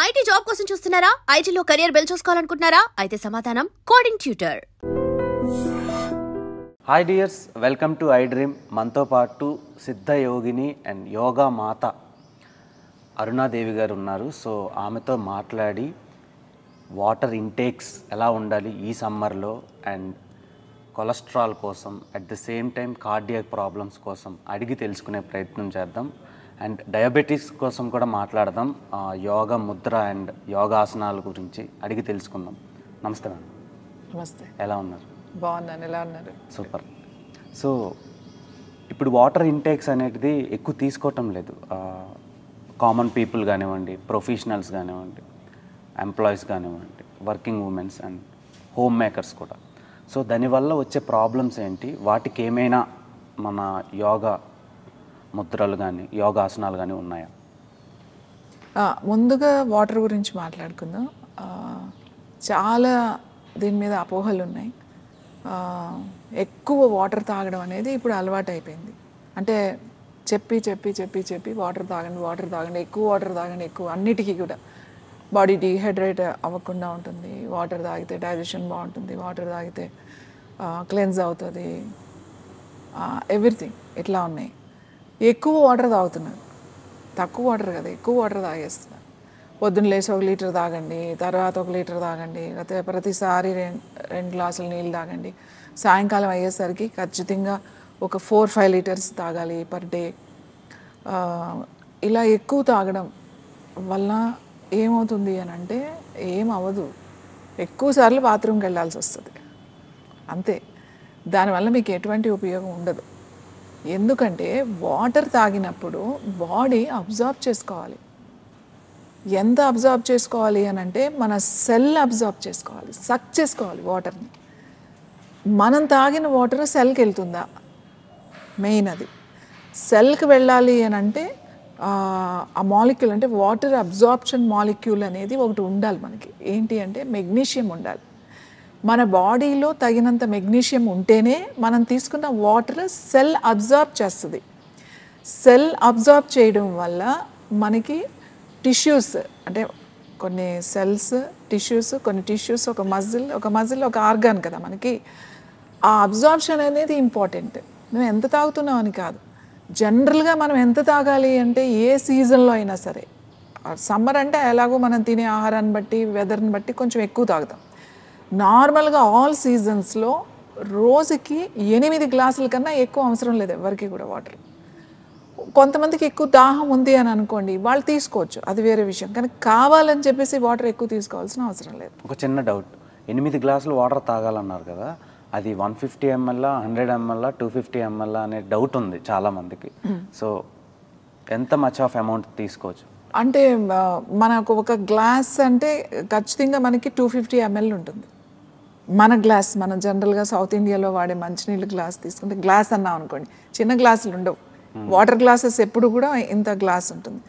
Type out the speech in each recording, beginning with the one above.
IT job కోసం చూస్తున్నారా? ఐటీలో కెరియర్ బిల్డ్ చూసుకోవాలనుకుంటున్నారా? అయితే సమాధానం coding tutor. Hi dears, welcome to iDream. మనతో పాటు సిద్ధ యోగిని అండ్ యోగా మాత అరుణాదేవి గారు ఉన్నారు. సో ఆమెతో మాట్లాడి వాటర్ ఇంటేక్స్ ఎలా ఉండాలి ఈ సమ్మర్లో, అండ్ కొలెస్ట్రాల్ కోసం, at the same time cardiac problems కోసం అడిగి తెలుసుకునే ప్రయత్నం చేద్దాం. అండ్ డయాబెటీస్ కోసం కూడా మాట్లాడదాం. యోగా ముద్ర అండ్ యోగాసనాల గురించి అడిగి తెలుసుకుందాం. నమస్తే మేడం. నమస్తే. ఎలా ఉన్నారు? బాగున్నాను. ఎలా ఉన్నారు? సూపర్. సో ఇప్పుడు వాటర్ ఇంటేక్స్ అనేది ఎక్కువ తీసుకోవటం లేదు. కామన్ పీపుల్ కానివ్వండి, ప్రొఫెషనల్స్ కానివ్వండి, ఎంప్లాయీస్ కానివ్వండి, working women's and home makers కూడా. సో దానివల్ల వచ్చే ప్రాబ్లమ్స్ ఏంటి, వాటికి ఏమైనా మన యోగా ముద్రలు కానీ యోగాసనాలు కానీ ఉన్నాయా? ముందుగా వాటర్ గురించి మాట్లాడుకుందాం. చాలా దీని మీద అపోహలు ఉన్నాయి. ఎక్కువ వాటర్ తాగడం అనేది ఇప్పుడు అలవాటు అయిపోయింది. అంటే చెప్పి వాటర్ తాగండి, ఎక్కువ వాటర్ తాగండి, ఎక్కువ అన్నిటికీ కూడా బాడీ డీహైడ్రేట్ అవ్వకుండా ఉంటుంది. వాటర్ తాగితే డైజెషన్ బాగుంటుంది, వాటర్ తాగితే క్లెన్స్ అవుతుంది, ఎవ్రీథింగ్ ఇట్లా ఉన్నాయి. ఎక్కువ వాటర్ తాగుతున్నారు, తక్కువ వాటర్ కదా, ఎక్కువ వాటర్ తాగేస్తున్నారు. పొద్దున్న లేచి 1 లీటర్ తాగండి, తర్వాత 1 లీటర్ తాగండి, లేకపోతే ప్రతిసారి 2 గ్లాసులు నీళ్ళు తాగండి. సాయంకాలం అయ్యేసరికి ఖచ్చితంగా ఒక 4-5 లీటర్స్ తాగాలి పర్ డే. ఇలా ఎక్కువ తాగడం వల్ల ఏమవుతుంది అని అంటే ఏం అవ్వదు. ఎక్కువసార్లు బాత్రూమ్కి వెళ్ళాల్సి వస్తుంది అంతే. దానివల్ల మీకు ఎటువంటి ఉపయోగం ఉండదు. ఎందుకంటే వాటర్ తాగినప్పుడు బాడీ అబ్జార్బ్ చేసుకోవాలి. ఎంత అబ్జార్బ్ చేసుకోవాలి అని అంటే మన సెల్ అబ్జార్బ్ చేసుకోవాలి, సక్ చేసుకోవాలి వాటర్ని. మనం తాగిన వాటర్ సెల్కి వెళ్తుందా? మెయిన్ అది. సెల్కి వెళ్ళాలి అని అంటే ఆ మాలిక్యూల్, అంటే వాటర్ అబ్జార్ప్షన్ మాలిక్యూల్ అనేది ఒకటి ఉండాలి మనకి. ఏంటి అంటే మెగ్నీషియం ఉండాలి. మన బాడీలో తగినంత మెగ్నీషియం ఉంటేనే మనం తీసుకున్న వాటర్ సెల్ అబ్జార్బ్ చేస్తుంది. సెల్ అబ్జార్బ్ చేయడం వల్ల మనకి టిష్యూస్, అంటే కొన్ని సెల్స్ టిష్యూస్, కొన్ని టిష్యూస్, ఒక మజిల్ ఒక ఆర్గాన్ కదా మనకి. ఆ అబ్జార్ప్షన్ అనేది ఇంపార్టెంట్. నువ్వు ఎంత తాగుతున్నావు అని కాదు. జనరల్గా మనం ఎంత తాగాలి అంటే ఏ సీజన్లో అయినా సరే, సమ్మర్ అంటే ఎలాగో మనం తినే ఆహారాన్ని బట్టి, వెదర్ని బట్టి కొంచెం ఎక్కువ తాగుతాం. నార్మల్గా ఆల్ సీజన్స్లో రోజుకి 8 గ్లాసుల కన్నా ఎక్కువ అవసరం లేదు ఎవరికి కూడా వాటర్. కొంతమందికి ఎక్కువ దాహం ఉంది అని అనుకోండి, వాళ్ళు తీసుకోవచ్చు, అది వేరే విషయం. కానీ కావాలని చెప్పేసి వాటర్ ఎక్కువ తీసుకోవాల్సిన అవసరం లేదు. ఒక చిన్న డౌట్, 8 గ్లాసులు వాటర్ తాగాలన్నారు కదా, అది 150 ml, 100 ml, 250 ml అనే డౌట్ ఉంది చాలామందికి. సో ఎంత మచ్ ఆఫ్ అమౌంట్ తీసుకోవచ్చు? అంటే మనకు ఒక గ్లాస్ అంటే ఖచ్చితంగా మనకి 250 ml ఉంటుంది. మన గ్లాస్, మనం జనరల్గా సౌత్ ఇండియాలో వాడే మంచినీళ్ళు గ్లాస్ తీసుకుంటే, గ్లాస్ అన్నాం అనుకోండి, చిన్న గ్లాసులు ఉండవు. వాటర్ గ్లాసెస్ ఎప్పుడు కూడా ఇంత గ్లాస్ ఉంటుంది.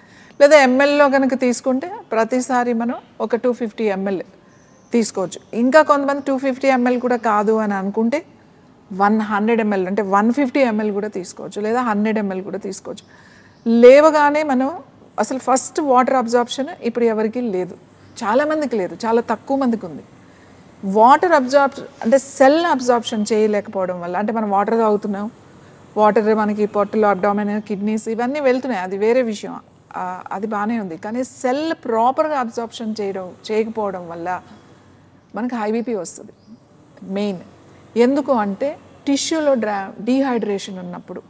లేదా ఎంఎల్లో కనుక తీసుకుంటే ప్రతిసారి మనం ఒక 250 ml తీసుకోవచ్చు. ఇంకా కొంతమంది 250 ml కూడా కాదు అని అనుకుంటే 100 ml, అంటే 150 ml కూడా తీసుకోవచ్చు, లేదా 100 ml కూడా తీసుకోవచ్చు. లేవగానే మనం అసలు ఫస్ట్ వాటర్ అబ్జార్ప్షన్ ఇప్పుడు ఎవరికి లేదు, చాలామందికి లేదు, చాలా తక్కువ మందికి ఉంది. వాటర్ అంటే సెల్ అబ్జార్ప్షన్ చేయలేకపోవడం వల్ల, అంటే మనం వాటర్ తాగుతున్నాం, వాటర్ మనకి పొట్టలో, అబ్డామిన్, కిడ్నీస్ ఇవన్నీ వెళ్తున్నాయి, అది వేరే విషయం, అది బాగానే ఉంది. కానీ సెల్ ప్రాపర్గా అబ్జార్ప్షన్ చేయకపోవడం వల్ల మనకి హై బీపీ వస్తుంది మెయిన్. ఎందుకు అంటే టిష్యూలో డీహైడ్రేషన్ ఉన్నప్పుడు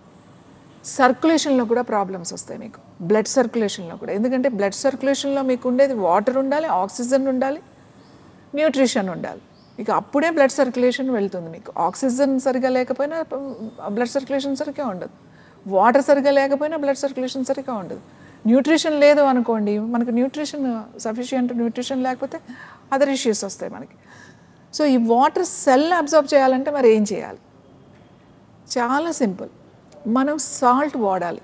సర్క్యులేషన్లో కూడా ప్రాబ్లమ్స్ వస్తాయి మీకు, బ్లడ్ సర్క్యులేషన్లో కూడా. ఎందుకంటే బ్లడ్ సర్క్యులేషన్లో మీకు ఉండేది వాటర్ ఉండాలి, ఆక్సిజన్ ఉండాలి, న్యూట్రిషన్ ఉండాలి. ఇక అప్పుడే బ్లడ్ సర్క్యులేషన్ వెళ్తుంది మీకు. ఆక్సిజన్ సరిగా లేకపోయినా బ్లడ్ సర్క్యులేషన్ సరిగ్గా ఉండదు, వాటర్ సరిగ్గా లేకపోయినా బ్లడ్ సర్క్యులేషన్ సరిగ్గా ఉండదు. న్యూట్రిషన్ లేదు అనుకోండి, మనకు సఫిషియంట్ న్యూట్రిషన్ లేకపోతే అదర్ ఇష్యూస్ వస్తాయి మనకి. సో ఈ వాటర్ సెల్ అబ్జార్బ్ చేయాలంటే మరి ఏం చేయాలి? చాలా సింపుల్. మనం సాల్ట్ వాడాలి.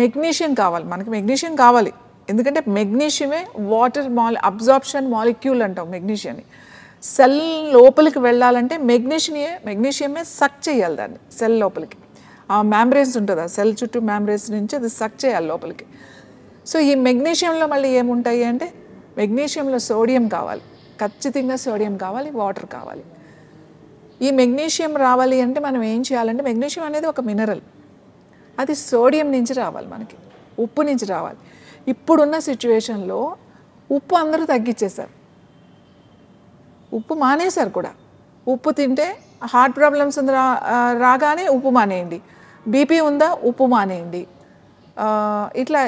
మెగ్నీషియం కావాలి, మనకి మెగ్నీషియం కావాలి. ఎందుకంటే మెగ్నీషియమే వాటర్ అబ్జార్ప్షన్ మాలిక్యూల్ అంటాం మెగ్నీషియాన్ని. సెల్ లోపలికి వెళ్ళాలంటే మెగ్నీషియమే సక్ చేయాలి దాన్ని సెల్ లోపలికి. ఆ మ్యాంబ్రేన్స్ ఉంటుంది, ఆ సెల్ చుట్టూ మ్యాంబ్రేన్స్ నుంచి అది సక్ చేయాలి లోపలికి. సో ఈ మెగ్నీషియంలో మళ్ళీ ఏముంటాయి అంటే మెగ్నీషియంలో సోడియం కావాలి, ఖచ్చితంగా సోడియం కావాలి, వాటర్ కావాలి. ఈ మెగ్నీషియం రావాలి అంటే మనం ఏం చేయాలంటే, మెగ్నీషియం అనేది ఒక మినరల్, అది సోడియం నుంచి రావాలి, మనకి ఉప్పు నుంచి రావాలి. ఇప్పుడున్న సిచ్యువేషన్లో ఉప్పు అందరూ తగ్గించేశారు, ఉప్పు మానేశారు కూడా. ఉప్పు తింటే హార్ట్ ప్రాబ్లమ్స్ రాగానే ఉప్పు మానేయండి, బీపీ ఉందా ఉప్పు మానేయండి, ఇట్లా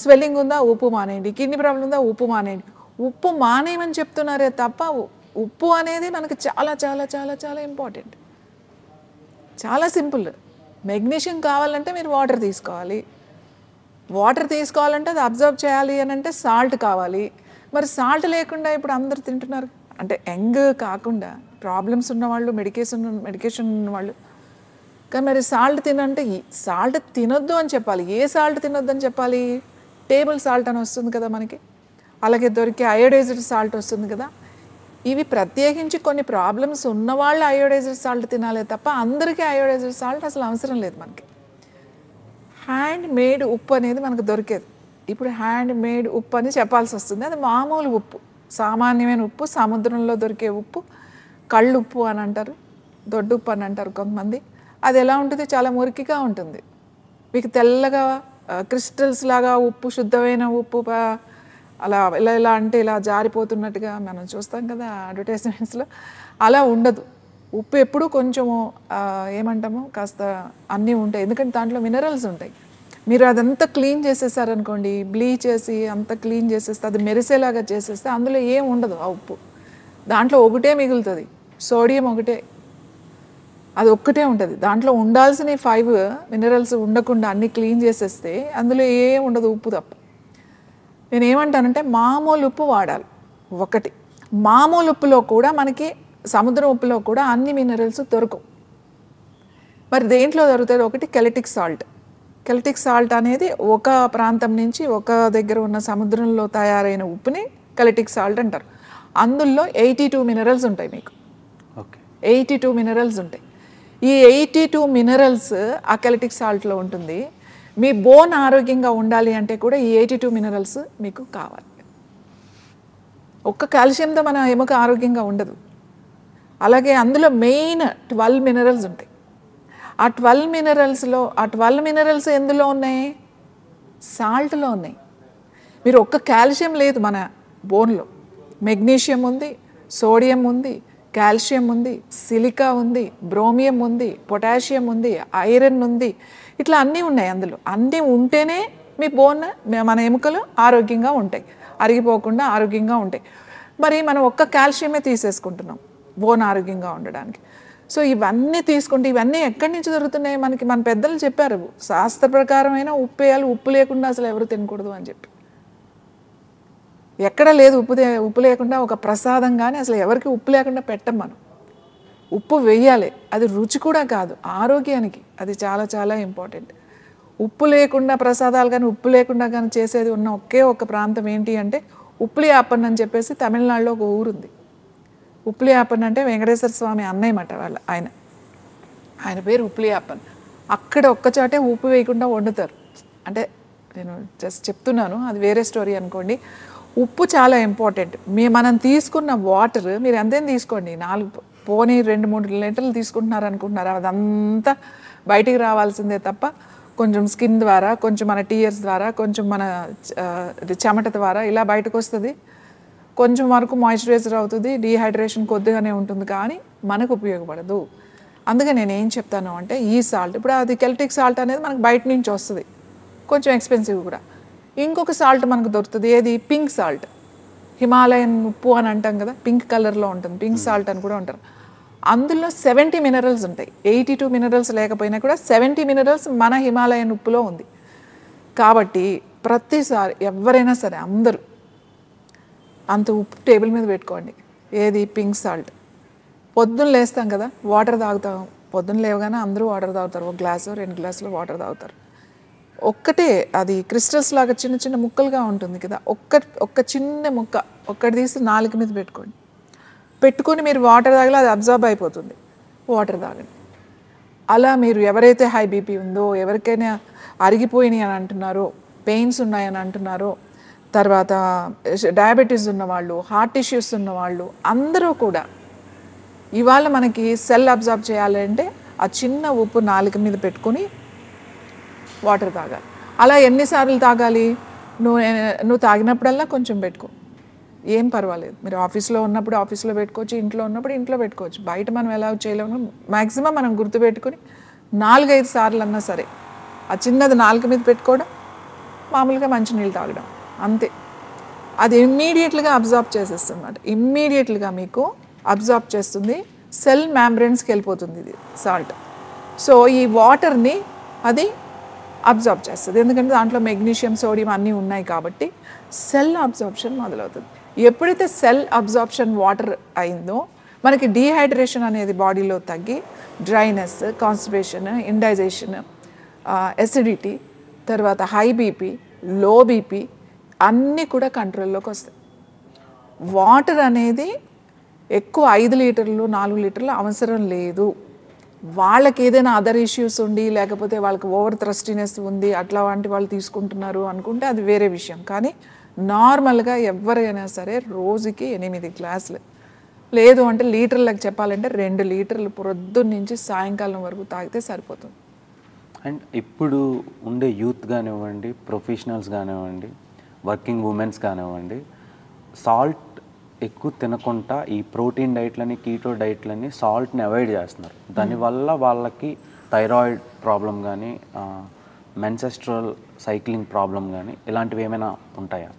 స్వెల్లింగ్ ఉందా ఉప్పు మానేయండి, కిడ్నీ ప్రాబ్లం ఉందా ఉప్పు మానేయండి. ఉప్పు మానేయమని చెప్తున్నారే తప్ప ఉప్పు అనేది మనకి చాలా చాలా చాలా చాలా ఇంపార్టెంట్. చాలా సింపుల్. మెగ్నీషియం కావాలంటే మీరు వాటర్ తీసుకోవాలి, వాటర్ తీసుకోవాలంటే అది అబ్జర్వ్ చేయాలి అని అంటే సాల్ట్ కావాలి. మరి సాల్ట్ లేకుండా ఇప్పుడు అందరు తింటున్నారు, అంటే యంగ్ కాకుండా ప్రాబ్లమ్స్ ఉన్నవాళ్ళు, మెడికేషన్ ఉన్నవాళ్ళు. కానీ మరి సాల్ట్ తినంటే సాల్ట్ తినొద్దు అని చెప్పాలి. ఏ సాల్ట్ తినొద్దు అని చెప్పాలి? టేబుల్ సాల్ట్ అని వస్తుంది కదా మనకి, అలాగే దొరికే అయోడైజ్డ్ సాల్ట్ వస్తుంది కదా. ఇవి ప్రత్యేకించి కొన్ని ప్రాబ్లమ్స్ ఉన్నవాళ్ళు అయోడైజ్డ్ సాల్ట్ తినాలే తప్ప అందరికీ అయోడైజ్డ్ సాల్ట్ అసలు అవసరం లేదు మనకి. హ్యాండ్ మేడ్ ఉప్పు అనేది మనకు దొరికేది. ఇప్పుడు హ్యాండ్ మేడ్ ఉప్పు అని చెప్పాల్సి వస్తుంది. అది మామూలు ఉప్పు, సామాన్యమైన ఉప్పు, సముద్రంలో దొరికే ఉప్పు, కళ్ళు ఉప్పు అని అంటారు, దొడ్డు ఉప్పు అని అంటారు కొంతమంది. అది ఎలా ఉంటుంది? చాలా మురికిగా ఉంటుంది, మీకు తెల్లగా క్రిస్టల్స్ లాగా ఉప్పు, శుద్ధమైన ఉప్పు అలా ఇలా ఇలా అంటే ఇలా జారిపోతున్నట్టుగా మనం చూస్తాం కదా అడ్వర్టైజ్మెంట్స్లో. అలా ఉండదు ఉప్పు. ఎప్పుడు కొంచెము ఏమంటాము, కాస్త అన్నీ ఉంటాయి, ఎందుకంటే దాంట్లో మినరల్స్ ఉంటాయి. మీరు అదంతా క్లీన్ చేసేసారనుకోండి, బ్లీచ్ చేసి అంతా క్లీన్ చేసేస్తే, అది మెరిసేలాగా చేసేస్తే అందులో ఏం ఉండదు ఆ ఉప్పు. దాంట్లో ఒకటే మిగులుతుంది, సోడియం ఒకటే, అది ఒక్కటే ఉంటుంది. దాంట్లో ఉండాల్సిన 5 మినరల్స్ ఉండకుండా అన్నీ క్లీన్ చేసేస్తే అందులో ఏం ఉండదు, ఉప్పు తప్ప. నేనేమంటానంటే మామూలు ఉప్పు వాడాలి ఒకటి. మామూలు ఉప్పులో కూడా మనకి, సముద్రం ఉప్పులో కూడా అన్ని మినరల్స్ దొరకవు. మరి దేంట్లో దొరుకుతుంది? ఒకటి కెల్టిక్ సాల్ట్. కెల్టిక్ సాల్ట్ అనేది ఒక ప్రాంతం నుంచి, ఒక దగ్గర ఉన్న సముద్రంలో తయారైన ఉప్పుని కెల్టిక్ సాల్ట్ అంటారు. అందులో 82 మినరల్స్ ఉంటాయి మీకు. 82 మినరల్స్ ఉంటాయి. ఈ 82 మినరల్స్ ఆ కెల్టిక్ సాల్ట్లో ఉంటుంది. మీ బోన్ ఆరోగ్యంగా ఉండాలి అంటే కూడా ఈ 82 మినరల్స్ మీకు కావాలి. ఒక్క కాల్షియంతో మన ఎముక ఆరోగ్యంగా ఉండదు. అలాగే అందులో మెయిన్ 12 మినరల్స్ ఉంటాయి. ఆ 12 మినరల్స్ ఎందులో ఉన్నాయి? సాల్ట్లో ఉన్నాయి. మీరు ఒక్క కాల్షియం లేదు మన బోన్లో. మెగ్నీషియం ఉంది, సోడియం ఉంది, కాల్షియం ఉంది, సిలికా ఉంది, బ్రోమియం ఉంది, పొటాషియం ఉంది, ఐరన్ ఉంది, ఇట్లా అన్నీ ఉన్నాయి. అందులో అన్నీ ఉంటేనే మీ బోన్, మన ఎముకలు ఆరోగ్యంగా ఉంటాయి, అరిగిపోకుండా ఆరోగ్యంగా ఉంటాయి. మరి మనం ఒక్క కాల్షియమే తీసేసుకుంటున్నాం బోన్ ఆరోగ్యంగా ఉండడానికి. సో ఇవన్నీ తీసుకుంటే, ఇవన్నీ ఎక్కడి నుంచి దొరుకుతున్నాయి మనకి? మన పెద్దలు చెప్పారు, శాస్త్ర ప్రకారమైన ఉప్పు వేయాలి, ఉప్పు లేకుండా అసలు ఎవరు తినకూడదు అని చెప్పి. ఎక్కడ లేదు ఉప్పు లేకుండా ఒక ప్రసాదం కానీ అసలు ఎవరికి ఉప్పు లేకుండా పెట్టం మనం. ఉప్పు వేయాలి, అది రుచి కూడా కాదు, ఆరోగ్యానికి అది చాలా చాలా ఇంపార్టెంట్. ఉప్పు లేకుండా ప్రసాదాలు కానీ, ఉప్పు లేకుండా కానీ చేసేది ఉన్న ఒకే ఒక ప్రాంతం ఏంటి అంటే ఉప్లియాపన్ అని చెప్పేసి తమిళనాడులో ఒక ఊరుంది. ఉప్లియాపన్ అంటే వెంకటేశ్వర స్వామి అన్నయ్యమాట ఆయన పేరు ఉప్లియాపన్. అక్కడ ఒక్కచాటే ఉప్పు వేయకుండా వండుతారు. అంటే నేను జస్ట్ చెప్తున్నాను, అది వేరే స్టోరీ అనుకోండి. ఉప్పు చాలా ఇంపార్టెంట్. మనం తీసుకున్న వాటర్ మీరు ఎంతైనా తీసుకోండి, 2-3 లీటర్లు తీసుకుంటున్నారు అనుకుంటున్నారు, అదంతా బయటికి రావాల్సిందే తప్ప కొంచెం స్కిన్ ద్వారా, కొంచెం మన టీయర్స్ ద్వారా, కొంచెం మన చెమట ద్వారా ఇలా బయటకు వస్తుంది. కొంచెం వరకు మాయిశ్చరైజర్ అవుతుంది, డీహైడ్రేషన్ కొద్దిగానే ఉంటుంది, కానీ మనకు ఉపయోగపడదు. అందుకే నేను ఏం చెప్తాను అంటే ఈ సాల్ట్, ఇప్పుడు అది కెల్టిక్ సాల్ట్ అనేది మనకు బయట నుంచి వస్తుంది, కొంచెం ఎక్స్పెన్సివ్ కూడా. ఇంకొక సాల్ట్ మనకు దొరుకుతుంది, ఏది? Pink salt. హిమాలయన్ ఉప్పు అని అంటాం కదా, పింక్ కలర్లో ఉంటుంది, పింక్ సాల్ట్ అని కూడా అంటారు. అందులో 70 మినరల్స్ ఉంటాయి. 82 మినరల్స్ లేకపోయినా కూడా 70 మినరల్స్ మన హిమాలయన్ ఉప్పులో ఉంది. కాబట్టి ప్రతిసారి ఎవరైనా సరే అందరూ అంత ఉప్పు టేబుల్ మీద పెట్టుకోండి. ఏది? Pink salt. పొద్దున్న లేస్తాం కదా, వాటర్ తాగుతాం. పొద్దున్న లేవగానే అందరూ వాటర్ తాగుతారు, 1 గ్లాసు 2 గ్లాసులు వాటర్ తాగుతారు. ఒక్కటే అది క్రిస్టల్స్ లాగా చిన్న చిన్న ముక్కలుగా ఉంటుంది కదా, ఒక్క చిన్న ముక్క ఒక్కటి తీసి నాలుక మీద పెట్టుకొని మీరు వాటర్ తాగితే అది అబ్జర్బ్ అయిపోతుంది, వాటర్ తాగండి. అలా మీరు ఎవరైతే హై బీపీ ఉందో, ఎవరికైనా అరిగిపోయినాయి అని అంటున్నారో, పెయిన్స్ ఉన్నాయని అంటున్నారో, తర్వాత డయాబెటీస్ ఉన్నవాళ్ళు, హార్ట్ ఇష్యూస్ ఉన్నవాళ్ళు అందరూ కూడా ఇవాళ మనకి సెల్ అబ్జార్బ్ చేయాలంటే ఆ చిన్న ఉప్పు నాలుక మీద పెట్టుకొని వాటర్ తాగాలి. అలా ఎన్నిసార్లు తాగాలి? నువ్వు తాగినప్పుడల్లా కొంచెం పెట్టుకో, ఏం పర్వాలేదు. మీరు ఆఫీస్లో ఉన్నప్పుడు ఆఫీస్లో పెట్టుకోవచ్చు, ఇంట్లో ఉన్నప్పుడు ఇంట్లో పెట్టుకోవచ్చు. బయట మనం ఎలా చేయలేము, మ్యాక్సిమం మనం గుర్తుపెట్టుకుని 4-5 సార్లు అన్నా సరే ఆ చిన్నది నాలుక మీద పెట్టుకోవడం, మామూలుగా మంచినీళ్ళు తాగడం, అంతే. అది ఇమ్మీడియట్గా అబ్జార్బ్ చేసేస్తుంది అన్నమాట. ఇమ్మీడియట్గా మీకు అబ్జార్బ్ చేస్తుంది, సెల్ మెంబ్రేన్స్కి వెళ్ళిపోతుంది ఇది సాల్ట్. సో ఈ వాటర్ని అది అబ్జార్బ్ చేస్తుంది, ఎందుకంటే దాంట్లో మెగ్నీషియం, సోడియం అన్నీ ఉన్నాయి కాబట్టి సెల్ అబ్జార్ప్షన్ మొదలవుతుంది. ఎప్పుడైతే సెల్ అబ్జార్ప్షన్ వాటర్ అయిందో మనకి డీహైడ్రేషన్ అనేది బాడీలో తగ్గి డ్రైనెస్, కాన్స్టిపేషన్, ఇండైజేషన్, ఎసిడిటీ, తర్వాత హై బీపీ, లో బీపీ అన్నీ కూడా కంట్రోల్లోకి వస్తాయి. వాటర్ అనేది ఎక్కువ 5 లీటర్లు 4 లీటర్లు అవసరం లేదు. వాళ్ళకి ఏదైనా అదర్ ఇష్యూస్ ఉండి లేకపోతే వాళ్ళకి ఓవర్ థ్రస్టీనెస్ ఉంది అట్లా వంటి వాళ్ళు తీసుకుంటున్నారు అనుకుంటే అది వేరే విషయం. కానీ నార్మల్గా ఎవరైనా సరే రోజుకి 8 గ్లాసులు, లేదు అంటే లీటర్లకు చెప్పాలంటే 2 లీటర్లు పొద్దున్న నుంచి సాయంకాలం వరకు తాగితే సరిపోతుంది. అండ్ ఇప్పుడు ఉండే యూత్ కానివ్వండి, ప్రొఫెషనల్స్ కానివ్వండి, వర్కింగ్ ఉమెన్స్ కానివ్వండి, సాల్ట్ ఎక్కువ తినకుండా ఈ ప్రోటీన్ డైట్లని, కీటో డైట్లని, సాల్ట్ని అవాయిడ్ చేస్తున్నారు. దానివల్ల వాళ్ళకి థైరాయిడ్ ప్రాబ్లం కానీ, మెన్సెస్ట్రల్ సైక్లింగ్ ప్రాబ్లం కానీ ఇలాంటివి ఏమైనా ఉంటాయా?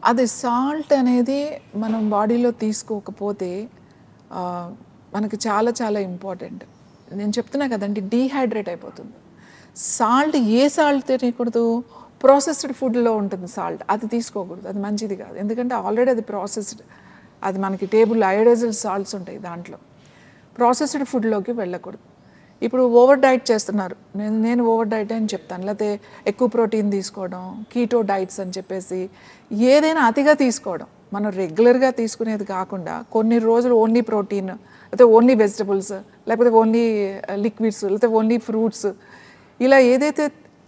అది సాల్ట్ అనేది మనం బాడీలో తీసుకోకపోతే మనకి చాలా చాలా ఇంపార్టెంట్. నేను చెప్తున్నా కదండి, డీహైడ్రేట్ అయిపోతుంది. సాల్ట్ ఏ సాల్ట్ తినకూడదు? ప్రాసెస్డ్ ఫుడ్లో ఉంటుంది సాల్ట్, అది తీసుకోకూడదు, అది మంచిది కాదు. ఎందుకంటే ఆల్రెడీ అది ప్రాసెస్డ్, అది మనకి టేబుల్ అయోడైజ్డ్ సాల్ట్స్ ఉంటాయి దాంట్లో. ప్రాసెస్డ్ ఫుడ్లోకి వెళ్ళకూడదు. ఇప్పుడు ఓవర్ డైట్ చేస్తున్నారు, నేను ఓవర్ డైట్ అని చెప్తాను, లేకపోతే ఎక్కువ ప్రోటీన్ తీసుకోవడం, కీటో డైట్స్ అని చెప్పేసి ఏదైనా అతిగా తీసుకోవడం. మనం రెగ్యులర్గా తీసుకునేది కాకుండా కొన్ని రోజులు ఓన్లీ ప్రోటీన్, లేకపోతే ఓన్లీ వెజిటబుల్స్, లేకపోతే ఓన్లీ లిక్విడ్స్, లేకపోతే ఓన్లీ ఫ్రూట్స్, ఇలా ఏదైతే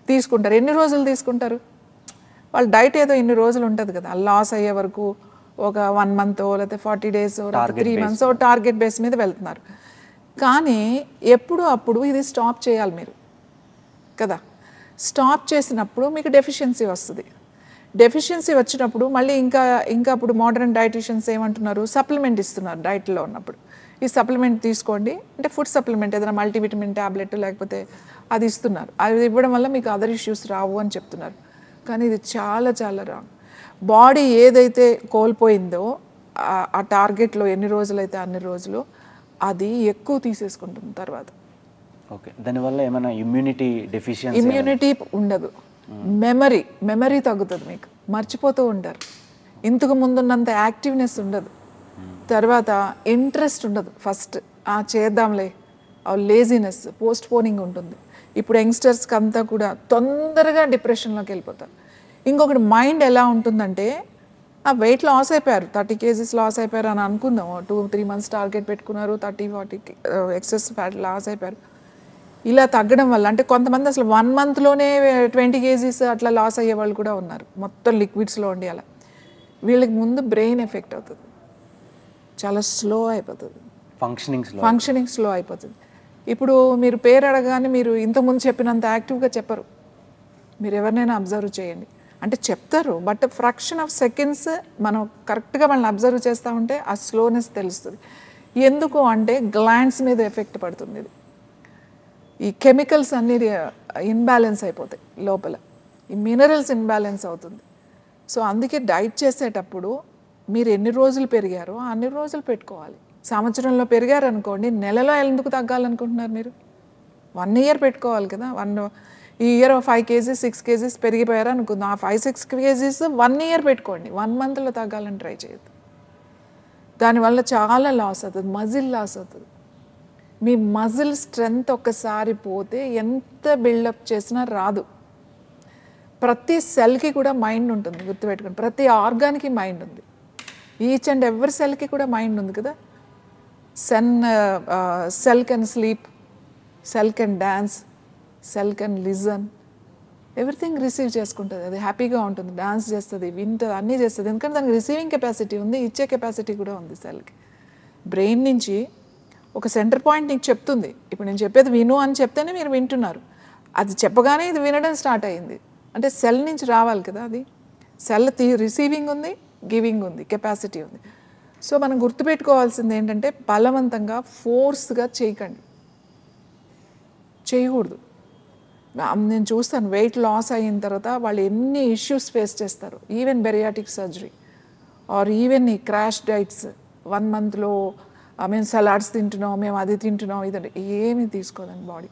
తీసుకుంటారు, ఎన్ని రోజులు తీసుకుంటారు? వాళ్ళ డైట్ ఏదో ఇన్ని రోజులు ఉంటుంది కదా, లాస్ అయ్యే వరకు ఒక 1 మంత్ లేకపోతే 40 days, 3 months టార్గెట్ బేస్ మీద వెళ్తున్నారు. కానీ ఎప్పుడు అప్పుడు ఇది స్టాప్ చేయాలి మీరు కదా. స్టాప్ చేసినప్పుడు మీకు డెఫిషియన్సీ వస్తుంది. డెఫిషియన్సీ వచ్చినప్పుడు మళ్ళీ ఇంకా అప్పుడు మోడర్న్ డైటీషియన్స్ ఏమంటున్నారు, సప్లిమెంట్ ఇస్తున్నారు డైట్లో ఉన్నప్పుడు. ఈ సప్లిమెంట్ తీసుకోండి అంటే ఫుడ్ సప్లిమెంట్, ఏదైనా మల్టీవిటమిన్ ట్యాబ్లెట్ లేకపోతే అది ఇస్తున్నారు. అది ఇవ్వడం వల్ల మీకు అదర్ ఇష్యూస్ రావు అని చెప్తున్నారు. కానీ ఇది చాలా చాలా రాంగ్. బాడీ ఏదైతే కోల్పోయిందో ఆ టార్గెట్లో ఎన్ని రోజులైతే అన్ని రోజులు అది ఎక్కువ తీసేసుకుంటుంది తర్వాత. ఓకే, దానివల్ల ఏమైనా ఇమ్యూనిటీ ఉండదు. మెమరీ తగ్గుతుంది, మీకు మర్చిపోతూ ఉంటారు. ఇంతకు ముందున్నంత యాక్టివ్నెస్ ఉండదు. తర్వాత ఇంట్రెస్ట్ ఉండదు. ఫస్ట్ చేద్దాంలే, లేజినెస్, పోస్ట్ పోనింగ్ ఉంటుంది. ఇప్పుడు యంగ్స్టర్స్కి అంతా కూడా తొందరగా డిప్రెషన్లోకి వెళ్ళిపోతారు. ఇంకొకటి మైండ్ ఎలా ఉంటుందంటే, వెయిట్ లాస్ అయిపోయారు, 30 kgs లాస్ అయిపోయారు అని అనుకుందాం, 2-3 months టార్గెట్ పెట్టుకున్నారు, 30-40 ఎక్సెస్ ఫ్యాట్ లాస్ అయిపోయారు. ఇలా తగ్గడం వల్ల అంటే కొంతమంది అసలు 1 monthలోనే 20 kgs అట్లా లాస్ అయ్యే వాళ్ళు కూడా ఉన్నారు, మొత్తం లిక్విడ్స్లో ఉండి. అలా వీళ్ళకి ముందు బ్రెయిన్ ఎఫెక్ట్ అవుతుంది, చాలా స్లో అయిపోతుంది, ఫంక్షనింగ్ స్లో అయిపోతుంది. ఇప్పుడు మీరు పేరు అడగానే మీరు ఇంతకుముందు చెప్పినంత యాక్టివ్గా చెప్పరు. మీరు ఎవరినైనా అబ్జర్వ్ చేయండి, అంటే చెప్తారు, బట్ ఫ్రాక్షన్ ఆఫ్ సెకండ్స్ మనం కరెక్ట్గా వాళ్ళని అబ్జర్వ్ చేస్తూ ఉంటే ఆ స్లోనెస్ తెలుస్తుంది. ఎందుకు అంటే గ్లాండ్స్ మీద ఎఫెక్ట్ పడుతుంది. ఇది ఈ కెమికల్స్ అన్నీ ఇన్బ్యాలెన్స్ అయిపోతాయి లోపల, ఈ మినరల్స్ ఇన్బ్యాలెన్స్ అవుతుంది. సో అందుకే డైట్ చేసేటప్పుడు మీరు ఎన్ని రోజులు పెరిగారో అన్ని రోజులు పెట్టుకోవాలి. సంవత్సరంలో పెరిగారనుకోండి, నెలలో ఎందుకు తగ్గాలనుకుంటున్నారు మీరు? 1 year పెట్టుకోవాలి కదా. ఈ ఇయర్ 5 kgs 6 kgs పెరిగిపోయారు అనుకుందాం, ఆ 5-6 kgs 1 year పెట్టుకోండి. 1 monthలో తగ్గాలని ట్రై చేయొద్దు. దానివల్ల చాలా లాస్ అవుతుంది, మజిల్ లాస్ అవుతుంది. మీ మజిల్ స్ట్రెంగ్త్ ఒక్కసారి పోతే ఎంత బిల్డప్ చేసినా రాదు. ప్రతి సెల్కి కూడా మైండ్ ఉంటుంది, గుర్తుపెట్టుకోండి. ప్రతి ఆర్గాన్కి మైండ్ ఉంది. ఈచ్ అండ్ ఎవ్రీ సెల్కి కూడా మైండ్ ఉంది కదా. Cell can sleep, cell can dance, cell can listen, everything receive చేసుకుంటుంది, అది హ్యాపీగా ఉంటుంది, డాన్స్ చేస్తుంది, వింటుంది, అన్నీ చేస్తుంది. ఎందుకంటే దానికి రిసీవింగ్ కెపాసిటీ ఉంది, ఇచ్చే కెపాసిటీ కూడా ఉంది సెల్కి. బ్రెయిన్ నుంచి ఒక సెంటర్ పాయింట్ నీకు చెప్తుంది, ఇప్పుడు నేను చెప్పేది విను అని చెప్తేనే మీరు వింటున్నారు. అది చెప్పగానే ఇది వినడం స్టార్ట్ అయ్యింది అంటే సెల్ నుంచి రావాలి కదా. అది సెల్ రిసీవింగ్ ఉంది, గివింగ్ ఉంది, కెపాసిటీ ఉంది. సో మనం గుర్తుపెట్టుకోవాల్సింది ఏంటంటే బలవంతంగా ఫోర్స్గా చేయకూడదు. నేను చూస్తాను వెయిట్ లాస్ అయిన తర్వాత వాళ్ళు ఎన్ని ఇష్యూస్ ఫేస్ చేస్తారు. Even bariatric surgery or even ఈ క్రాష్ డైట్స్ 1 monthలో మేము సలాడ్స్ తింటున్నాం, మేము అది తింటున్నాం, ఇదంటే ఏమీ తీసుకోదండి బాడీ.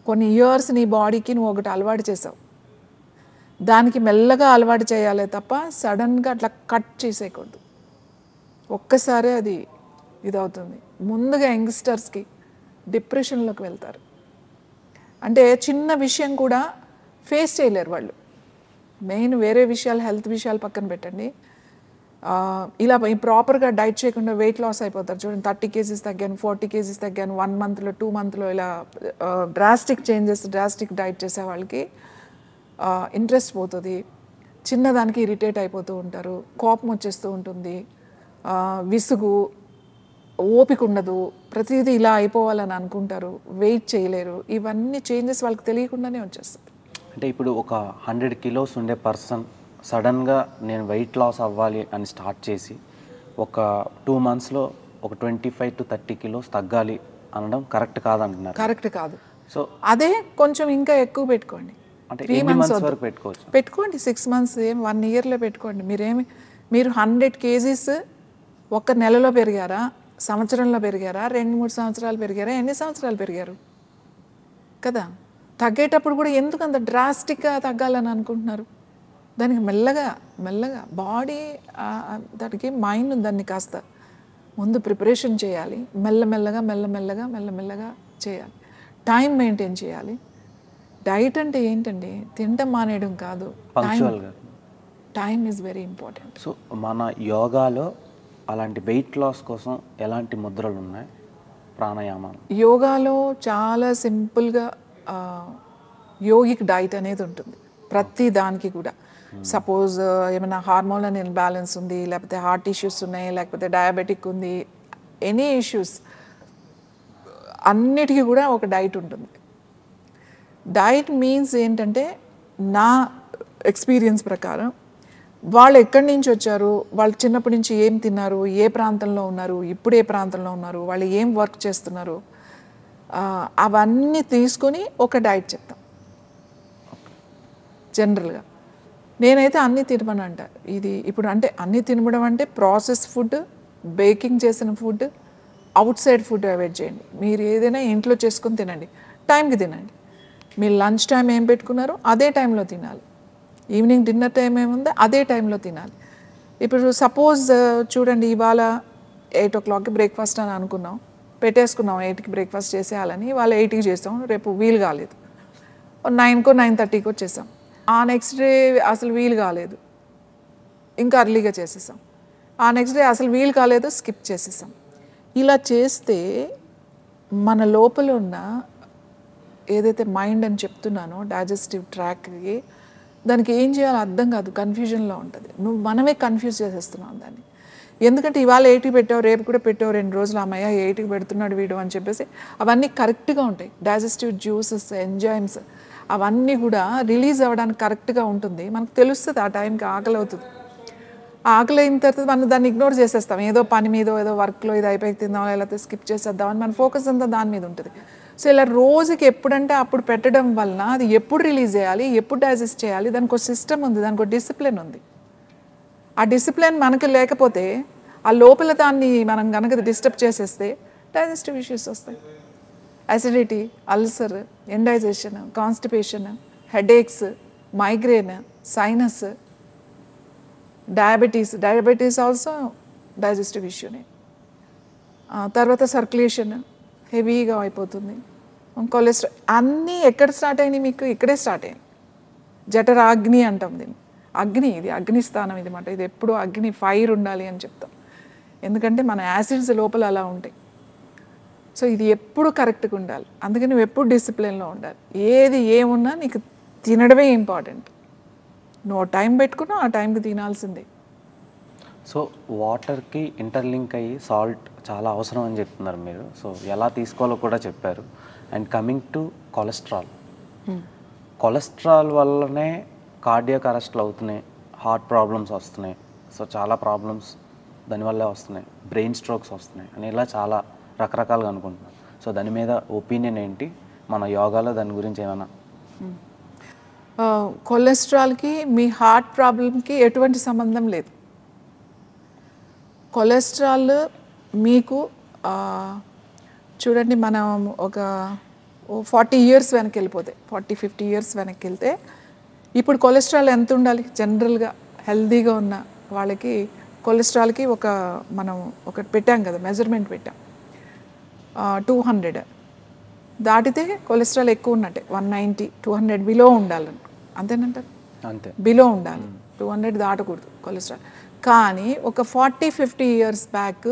కొన్ని ఇయర్స్ నీ బాడీకి నువ్వు ఒకటి అలవాటు చేసావు, దానికి మెల్లగా అలవాటు చేయాలి తప్ప సడన్గా అట్లా కట్ చేసేయకూడదు. ఒక్కసారే అది ఇదవుతుంది. ముందుగా యంగ్స్టర్స్కి డిప్రెషన్లోకి వెళ్తారు. అంటే చిన్న విషయం కూడా ఫేస్ చేయలేరు వాళ్ళు. మెయిన్ వేరే విషయాలు, హెల్త్ విషయాలు పక్కన పెట్టండి, ఇలా ప్రాపర్గా డైట్ చేయకుండా వెయిట్ లాస్ అయిపోతారు. చూడండి 30 kgs తగ్గాను, 40 kgs తగ్గాను 1 monthలో 2 monthలో, ఇలా డ్రాస్టిక్ చేంజెస్, డ్రాస్టిక్ డైట్ చేసే వాళ్ళకి ఇంట్రెస్ట్ పోతుంది, చిన్నదానికి ఇరిటేట్ అయిపోతూ ఉంటారు, కోపం వచ్చేస్తూ ఉంటుంది, విసుగు, ఓపిక ఉండదు, ప్రతిదీ ఇలా అయిపోవాలని అనుకుంటారు, వెయిట్ చేయలేరు. ఇవన్నీ చేంజెస్ వాళ్ళకి తెలియకుండానే వచ్చేస్తాయి. అంటే ఇప్పుడు ఒక 100 kilos ఉండే పర్సన్ సడన్గా నేను వెయిట్ లాస్ అవ్వాలి అని స్టార్ట్ చేసి ఒక 2 monthsలో ఒక 25 to 30 kilos తగ్గాలి అనడం కరెక్ట్ కాదంటున్నారు. కరెక్ట్ కాదు. సో అదే కొంచెం ఇంకా ఎక్కువ పెట్టుకోండి, అంటే 3 months వరకు పెట్టుకోండి, 6 months, 1 yearలో పెట్టుకోండి. మీరు 100 kgs 1 నెలలో పెరిగారా, సంవత్సరంలో పెరిగారా, 2-3 సంవత్సరాలు పెరిగారా, ఎన్ని సంవత్సరాలు పెరిగారు కదా. తగ్గేటప్పుడు కూడా ఎందుకు అంత డ్రాస్టిక్గా తగ్గాలని అనుకుంటున్నారు? దానికి మెల్లగా బాడీ, దానికి మైండ్ దాన్ని కాస్త ముందు ప్రిపరేషన్ చేయాలి, మెల్లమెల్లగా చేయాలి, టైం మెయింటైన్ చేయాలి. డైట్ అంటే ఏంటండి, తినటం మానేయడం కాదు, time is very important. So మన యోగాలో అలాంటి వెయిట్ లాస్ కోసం ఎలాంటి ముద్రలు ఉన్నాయి, ప్రాణాయామాలు? యోగాలో చాలా సింపుల్గా యోగిక్ డైట్ అనేది ఉంటుంది ప్రతి దానికి కూడా. సపోజ్ ఏమైనా హార్మోనల్ ఇన్బ్యాలెన్స్ ఉంది, లేకపోతే హార్ట్ ఇష్యూస్ ఉన్నాయి, లేకపోతే డయాబెటిక్ ఉంది, ఎనీ ఇష్యూస్ అన్నిటికీ కూడా ఒక డైట్ ఉంటుంది. డైట్ మీన్స్ ఏంటంటే నా ఎక్స్పీరియన్స్ ప్రకారం వాళ్ళు ఎక్కడి నుంచి వచ్చారు, వాళ్ళు చిన్నప్పటి నుంచి ఏం తిన్నారు, ఏ ప్రాంతంలో ఉన్నారు, ఇప్పుడు ఏ ప్రాంతంలో ఉన్నారు, వాళ్ళు ఏం వర్క్ చేస్తున్నారు, అవన్నీ తీసుకొని ఒక డైట్ చెప్తాం. జనరల్గా నేనైతే అన్నీ తినమని అంట. ఇది ఇప్పుడు అంటే అన్నీ తినడం అంటే ప్రాసెస్ ఫుడ్, బేకింగ్ చేసిన food, out side food avoid చేయండి. మీరు ఏదైనా ఇంట్లో చేసుకొని తినండి, టైంకి తినండి. మీరు లంచ్ టైం ఏం పెట్టుకున్నారో అదే టైంలో తినాలి, ఈవినింగ్ డిన్నర్ టైం ఏముందో అదే టైంలో తినాలి. ఇప్పుడు సపోజ్ చూడండి, ఇవాళ 8 o'clockకి బ్రేక్ఫాస్ట్ అని అనుకున్నాం, పెట్టేసుకున్నాం 8కి బ్రేక్ఫాస్ట్ చేసేయాలని, ఇవాళ 8కి చేస్తాం, రేపు వీలు కాలేదు, 9కో 9:30కో చేసాం, ఆ నెక్స్ట్ డే అసలు వీలు కాలేదు, ఇంకా అర్లీగా చేసేసాం, ఆ నెక్స్ట్ డే అసలు వీలు కాలేదు, స్కిప్ చేసేసాం. ఇలా చేస్తే మన లోపల ఉన్న ఏదైతే మైండ్ అని చెప్తున్నానో డైజెస్టివ్ ట్రాక్కి, దానికి ఏం చేయాలో అర్థం కాదు, కన్ఫ్యూజన్లో ఉంటుంది. మనమే కన్ఫ్యూజ్ చేసేస్తున్నాం దాన్ని. ఎందుకంటే ఇవాళ 8కి పెట్టావు, రేపు కూడా పెట్టావు, 2 రోజులు అమ్మయ్య 8కి పెడుతున్నాడు వీడు అని చెప్పేసి అవన్నీ కరెక్ట్గా ఉంటాయి. డైజెస్టివ్ జ్యూసెస్, ఎంజైమ్స్ అవన్నీ కూడా రిలీజ్ అవ్వడానికి కరెక్ట్గా ఉంటుంది. మనకు తెలుస్తుంది ఆ టైంకి ఆకలి అవుతుంది. ఆకలి అయిన తర్వాత మనం దాన్ని ఇగ్నోర్ చేసేస్తాం, ఏదో పని మీద, ఏదో వర్క్లో ఇది అయిపోయి తిందాం, లేకపోతే స్కిప్ చేసేద్దామని మన ఫోకస్ అంతా దాని మీద ఉంటుంది. సో ఇలా రోజుకి ఎప్పుడంటే అప్పుడు పెట్టడం వలన అది ఎప్పుడు రిలీజ్ చేయాలి, ఎప్పుడు డైజెస్ట్ చేయాలి, దానికి ఒక సిస్టమ్ ఉంది, దానికి ఒక డిసిప్లిన్ ఉంది. ఆ డిసిప్లిన్ మనకి లేకపోతే ఆ లోపల దాన్ని మనం కనుక డిస్టర్బ్ చేసేస్తే డైజెస్టివ్ ఇష్యూస్ వస్తాయి. Acidity, ulcer, indigestion, constipation, headaches, migraine, sinus, diabetes also digestive ఇష్యూనే. తర్వాత సర్క్యులేషన్ హెవీగా అయిపోతుంది, కొలెస్ట్రాల్, అన్నీ ఎక్కడ స్టార్ట్ అయినాయి మీకు? ఇక్కడే స్టార్ట్ అయ్యాయి. జఠరాగ్ని అంటాం దీన్ని. అగ్ని, ఇది అగ్నిస్థానం ఇది మాట. ఇది ఎప్పుడు అగ్ని, ఫైర్ ఉండాలి అని చెప్తాం, ఎందుకంటే మన యాసిడ్స్ లోపల అలా ఉంటాయి. సో ఇది ఎప్పుడు కరెక్ట్గా ఉండాలి, అందుకని నువ్వు ఎప్పుడు డిసిప్లిన్లో ఉండాలి. ఏది ఏమున్నా నీకు తినడమే ఇంపార్టెంట్. నువ్వు టైం పెట్టుకున్నా ఆ టైంకి తినాల్సిందే. సో వాటర్కి ఇంటర్లింక్ అయ్యి సాల్ట్ చాలా అవసరం అని చెప్తున్నారు మీరు. సో ఎలా తీసుకోవాలో కూడా చెప్పారు. And coming to cholesterol, cholesterol వల్లనే కార్డియాక్ అరెస్ట్లు అవుతున్నాయి, హార్ట్ ప్రాబ్లమ్స్ వస్తున్నాయి, సో చాలా ప్రాబ్లమ్స్ దానివల్లే వస్తున్నాయి, బ్రెయిన్ స్ట్రోక్స్ వస్తున్నాయి అని ఇలా చాలా రకరకాలుగా అనుకుంటున్నాను. సో దాని మీద ఒపీనియన్ ఏంటి, మన యోగాలో దాని గురించి ఏమైనా? కొలెస్ట్రాల్కి మీ హార్ట్ ప్రాబ్లంకి ఎటువంటి సంబంధం లేదు. కొలెస్ట్రాల్ మీకు చూడండి, మనం ఒక 40 years వెనక్కి వెళ్ళిపోతే, 40-50 years వెనక్కి వెళ్తే ఇప్పుడు కొలెస్ట్రాల్ ఎంత ఉండాలి? జనరల్గా హెల్తీగా ఉన్న వాళ్ళకి కొలెస్ట్రాల్కి మనం ఒకటి పెట్టాం కదా, మెజర్మెంట్ పెట్టాం. 200 దాటితే కొలెస్ట్రాల్ ఎక్కువ ఉన్నట్టే. 190, 200 బిలో ఉండాలని, అంతేనంటారు? అంతే, బిలో ఉండాలి, 200 దాటకూడదు కొలెస్ట్రాల్. కానీ ఒక 40-50 years బ్యాక్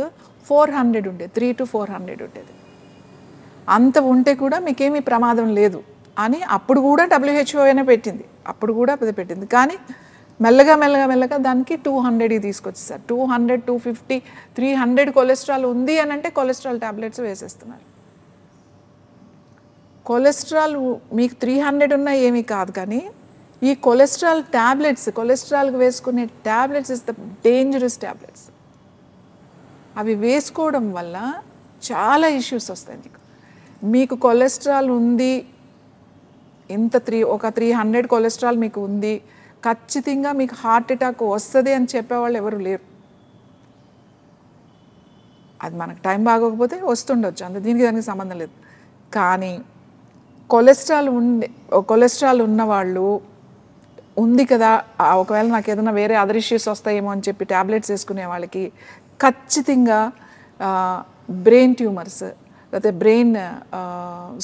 400 ఉండేది, 3 to 400 ఉండేది. అంత ఉంటే కూడా మీకేమీ ప్రమాదం లేదు అని అప్పుడు కూడా WHO అయినా పెట్టింది, అప్పుడు కూడా అది పెట్టింది. కానీ మెల్లగా దానికి 200కి తీసుకొచ్చేసారు. 200, 250, 300 కొలెస్ట్రాల్ ఉంది అని అంటే కొలెస్ట్రాల్ ట్యాబ్లెట్స్ వేసేస్తున్నారు. కొలెస్ట్రాల్ మీకు 300 ఉన్నా ఏమీ కాదు, కానీ ఈ కొలెస్ట్రాల్ ట్యాబ్లెట్స్, కొలెస్ట్రాల్కి వేసుకునే tablets is the dangerous tablets. అవి వేసుకోవడం వల్ల చాలా ఇష్యూస్ వస్తాయి. మీకు కొలెస్ట్రాల్ ఉంది, ఒక 300 కొలెస్ట్రాల్ మీకు ఉంది, ఖచ్చితంగా మీకు హార్ట్ అటాక్ వస్తుంది అని చెప్పేవాళ్ళు ఎవరు లేరు. అది మనకు టైం బాగోకపోతే వస్తుండొచ్చు, అంత దానికి సంబంధం లేదు. కానీ కొలెస్ట్రాల్ ఉన్నవాళ్ళు ఉంది కదా, ఒకవేళ నాకు ఏదైనా వేరే అదర్ ఇష్యూస్ వస్తాయేమో అని చెప్పి ట్యాబ్లెట్స్ వేసుకునే వాళ్ళకి ఖచ్చితంగా బ్రెయిన్ ట్యూమర్స్ లేకపోతే బ్రెయిన్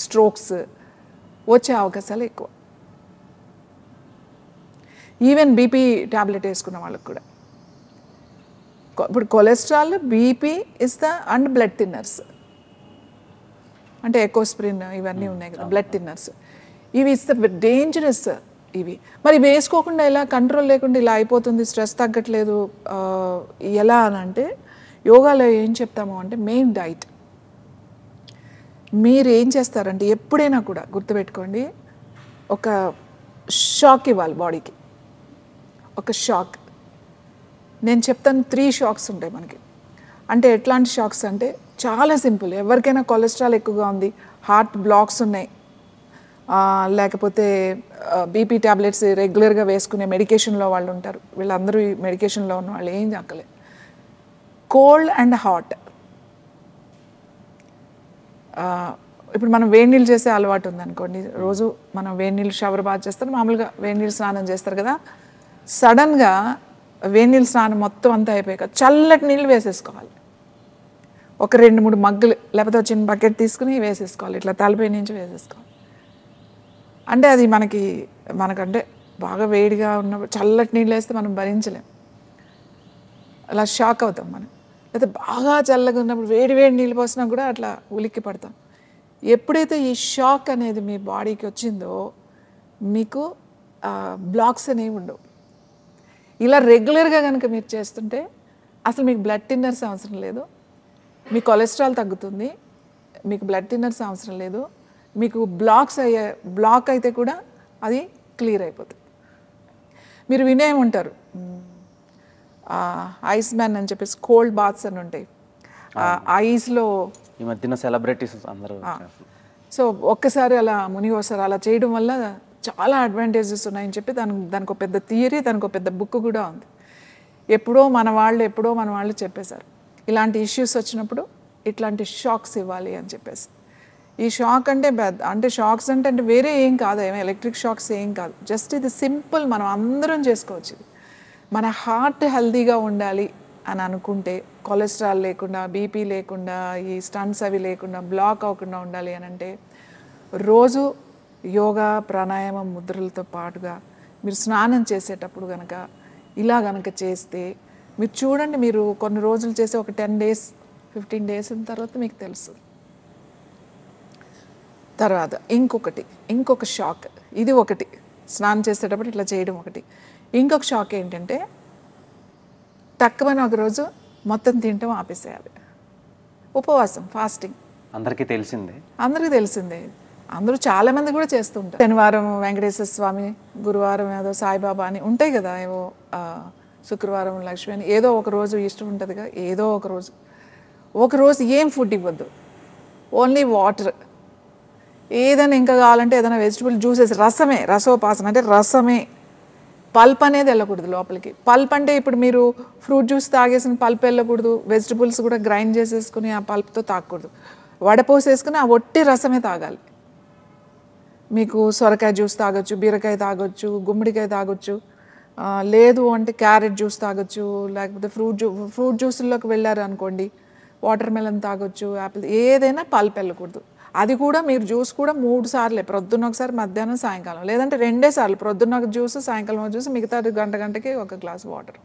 స్ట్రోక్స్ వచ్చే అవకాశాలు ఎక్కువ. ఈవెన్ బీపీ ట్యాబ్లెట్ వేసుకున్న వాళ్ళకి కూడా. ఇప్పుడు cholesterol, BP is the and blood thinners, అంటే ఎకోస్ప్రిన్ ఇవన్నీ ఉన్నాయి కదా, బ్లడ్ థిన్నర్స్. ఇవి ఇస్ ద డేంజరస్ ఇవి. మరి వేసుకోకుండా ఇలా కంట్రోల్ లేకుండా ఇలా అయిపోతుంది, స్ట్రెస్ తగ్గట్లేదు, ఎలా అని అంటే యోగాలో ఏం చెప్తాము అంటే మెయిన్ డైట్. మీరు ఏం చేస్తారంటే ఎప్పుడైనా కూడా గుర్తుపెట్టుకోండి, ఒక షాక్ ఇవ్వాలి బాడీకి, ఒక షాక్. నేను చెప్తాను 3 షాక్స్ ఉంటాయి మనకి. అంటే ఎట్లాంటి షాక్స్ అంటే చాలా సింపుల్. ఎవరికైనా కొలెస్ట్రాల్ ఎక్కువగా ఉంది, హార్ట్ బ్లాక్స్ ఉన్నాయి, లేకపోతే బీపీ ట్యాబ్లెట్స్ రెగ్యులర్గా వేసుకునే మెడికేషన్లో వాళ్ళు ఉంటారు, వీళ్ళందరూ ఈ మెడికేషన్లో ఉన్న వాళ్ళు ఏం చెప్పలేదు. కోల్డ్ అండ్ హాట్, ఇప్పుడు మనం వేడి నీళ్ళు చేసే అలవాటు ఉందనుకోండి, రోజు మనం వేడి నీళ్ళు షవర్ బాత్ చేస్తారు, మామూలుగా వేడి నీళ్ళు స్నానం చేస్తారు కదా. సడన్గా వేడి నీళ్ళు స్నానం మొత్తం అంతా అయిపోయాక చల్లటి నీళ్ళు వేసేసుకోవాలి. ఒక 2-3 మగ్గులు లేకపోతే చిన్న బకెట్ తీసుకుని వేసేసుకోవాలి, ఇట్లా తలపై నుంచి వేసేసుకోవాలి. అంటే అది మనకంటే బాగా వేడిగా ఉన్నప్పుడు చల్లటి నీళ్ళు వేస్తే మనం భరించలేం, అలా షాక్ అవుతాం మనం. లేకపోతే బాగా చల్లగా ఉన్నప్పుడు వేడి నీళ్ళు పోసినా కూడా అట్లా ఉలిక్కి పడతాం. ఎప్పుడైతే ఈ షాక్ అనేది మీ బాడీకి వచ్చిందో మీకు బ్లాక్స్ అనేవి ఉండవు. ఇలా రెగ్యులర్గా కనుక మీరు చేస్తుంటే అసలు మీకు బ్లడ్ థిన్నర్స్ అవసరం లేదు, మీ కొలెస్ట్రాల్ తగ్గుతుంది, మీకు బ్లడ్ థిన్నర్స్ అవసరం లేదు, మీకు బ్లాక్ అయితే కూడా అది క్లియర్ అయిపోతుంది. మీరు వినే ఉంటారు ఐస్ మ్యాన్ అని చెప్పేసి, కోల్డ్ బాత్స్ అని ఉంటాయి, ఐస్లో ఈ మధ్యన సెలబ్రిటీస్ అందరూ. సో ఒక్కసారి అలా మునిగోసారి అలా చేయడం వల్ల చాలా అడ్వాంటేజెస్ ఉన్నాయని చెప్పి దానికి ఒక పెద్ద థియరీ, దానికి ఒక పెద్ద బుక్ కూడా ఉంది. ఎప్పుడో మన వాళ్ళు చెప్పేశారు, ఇలాంటి ఇష్యూస్ వచ్చినప్పుడు ఇట్లాంటి షాక్స్ ఇవ్వాలి అని చెప్పేసి. ఈ షాక్ అంటే షాక్స్ అంటే వేరే ఏం కాదు, ఏమో ఎలక్ట్రిక్ షాక్స్ ఏం కాదు, జస్ట్ ఇది సింపుల్, మనం అందరం చేసుకోవచ్చు. ఇది మన హార్ట్ హెల్తీగా ఉండాలి అని అనుకుంటే, కొలెస్ట్రాల్ లేకుండా, బీపీ లేకుండా, ఈ స్టంట్స్ అవి లేకుండా, బ్లాక్ అవ్వకుండా ఉండాలి అని అంటే రోజు యోగా, ప్రాణాయామం, ముద్రలతో పాటుగా మీరు స్నానం చేసేటప్పుడు ఇలా గనక చేస్తే మీరు చూడండి, మీరు కొన్ని రోజులు చేసి ఒక 10 days 15 days తర్వాత మీకు తెలుస్తుంది. తర్వాత ఇంకొక షాక్, ఇది ఒకటి స్నానం చేసేటప్పుడు ఇట్లా చేయడం ఒకటి. ఇంకొక షాక్ ఏంటంటే తక్కువని ఒకరోజు మొత్తం తినటం ఆపేసేయాలి. ఉపవాసం, ఫాస్టింగ్. అందరికీ తెలిసిందే, అందరికీ తెలిసిందే, అందరూ చాలామంది కూడా చేస్తూ ఉంటారు. శనివారం వెంకటేశ్వర స్వామి, గురువారం ఏదో సాయిబాబా అని ఉంటాయి కదా, ఏవో శుక్రవారం లక్ష్మి అని ఏదో ఒక రోజు ఇష్టం ఉంటుంది కదా, ఏదో ఒకరోజు ఏం ఫుడ్ ఇవ్వద్దు, ఓన్లీ వాటర్. ఏదైనా ఇంకా కావాలంటే ఏదైనా వెజిటబుల్ జ్యూసెస్, రసోపాసన అంటే రసమే. పల్ప్ అనేది వెళ్ళకూడదు లోపలికి. పల్ప్ అంటే ఇప్పుడు మీరు ఫ్రూట్ జ్యూస్ తాగేసిన పల్ప్ వెళ్ళకూడదు. వెజిటబుల్స్ కూడా గ్రైండ్ చేసేసుకుని ఆ పల్ప్తో తాగకూడదు. వడపోసేసుకుని ఆ ఒట్టి రసమే తాగాలి. మీకు సొరకాయ జ్యూస్ తాగొచ్చు, బీరకాయ తాగొచ్చు, గుమ్మడికాయ తాగొచ్చు, లేదు అంటే క్యారెట్ జ్యూస్ తాగొచ్చు, లేకపోతే ఫ్రూట్ జ్యూస్లోకి వెళ్ళారు అనుకోండి, వాటర్ మెలన్ తాగొచ్చు, యాపిల్, ఏదైనా పల్ప్ వెళ్ళకూడదు. అది కూడా మీరు జ్యూస్ కూడా 3 సార్లే, ప్రొద్దున్న ఒకసారి, మధ్యాహ్నం, సాయంకాలం, లేదంటే 2 సార్లు, ప్రొద్దున్న ఒక జ్యూస్, సాయంకాలం ఒక జ్యూస్, మిగతా గంటకి ఒక గ్లాస్ వాటర్.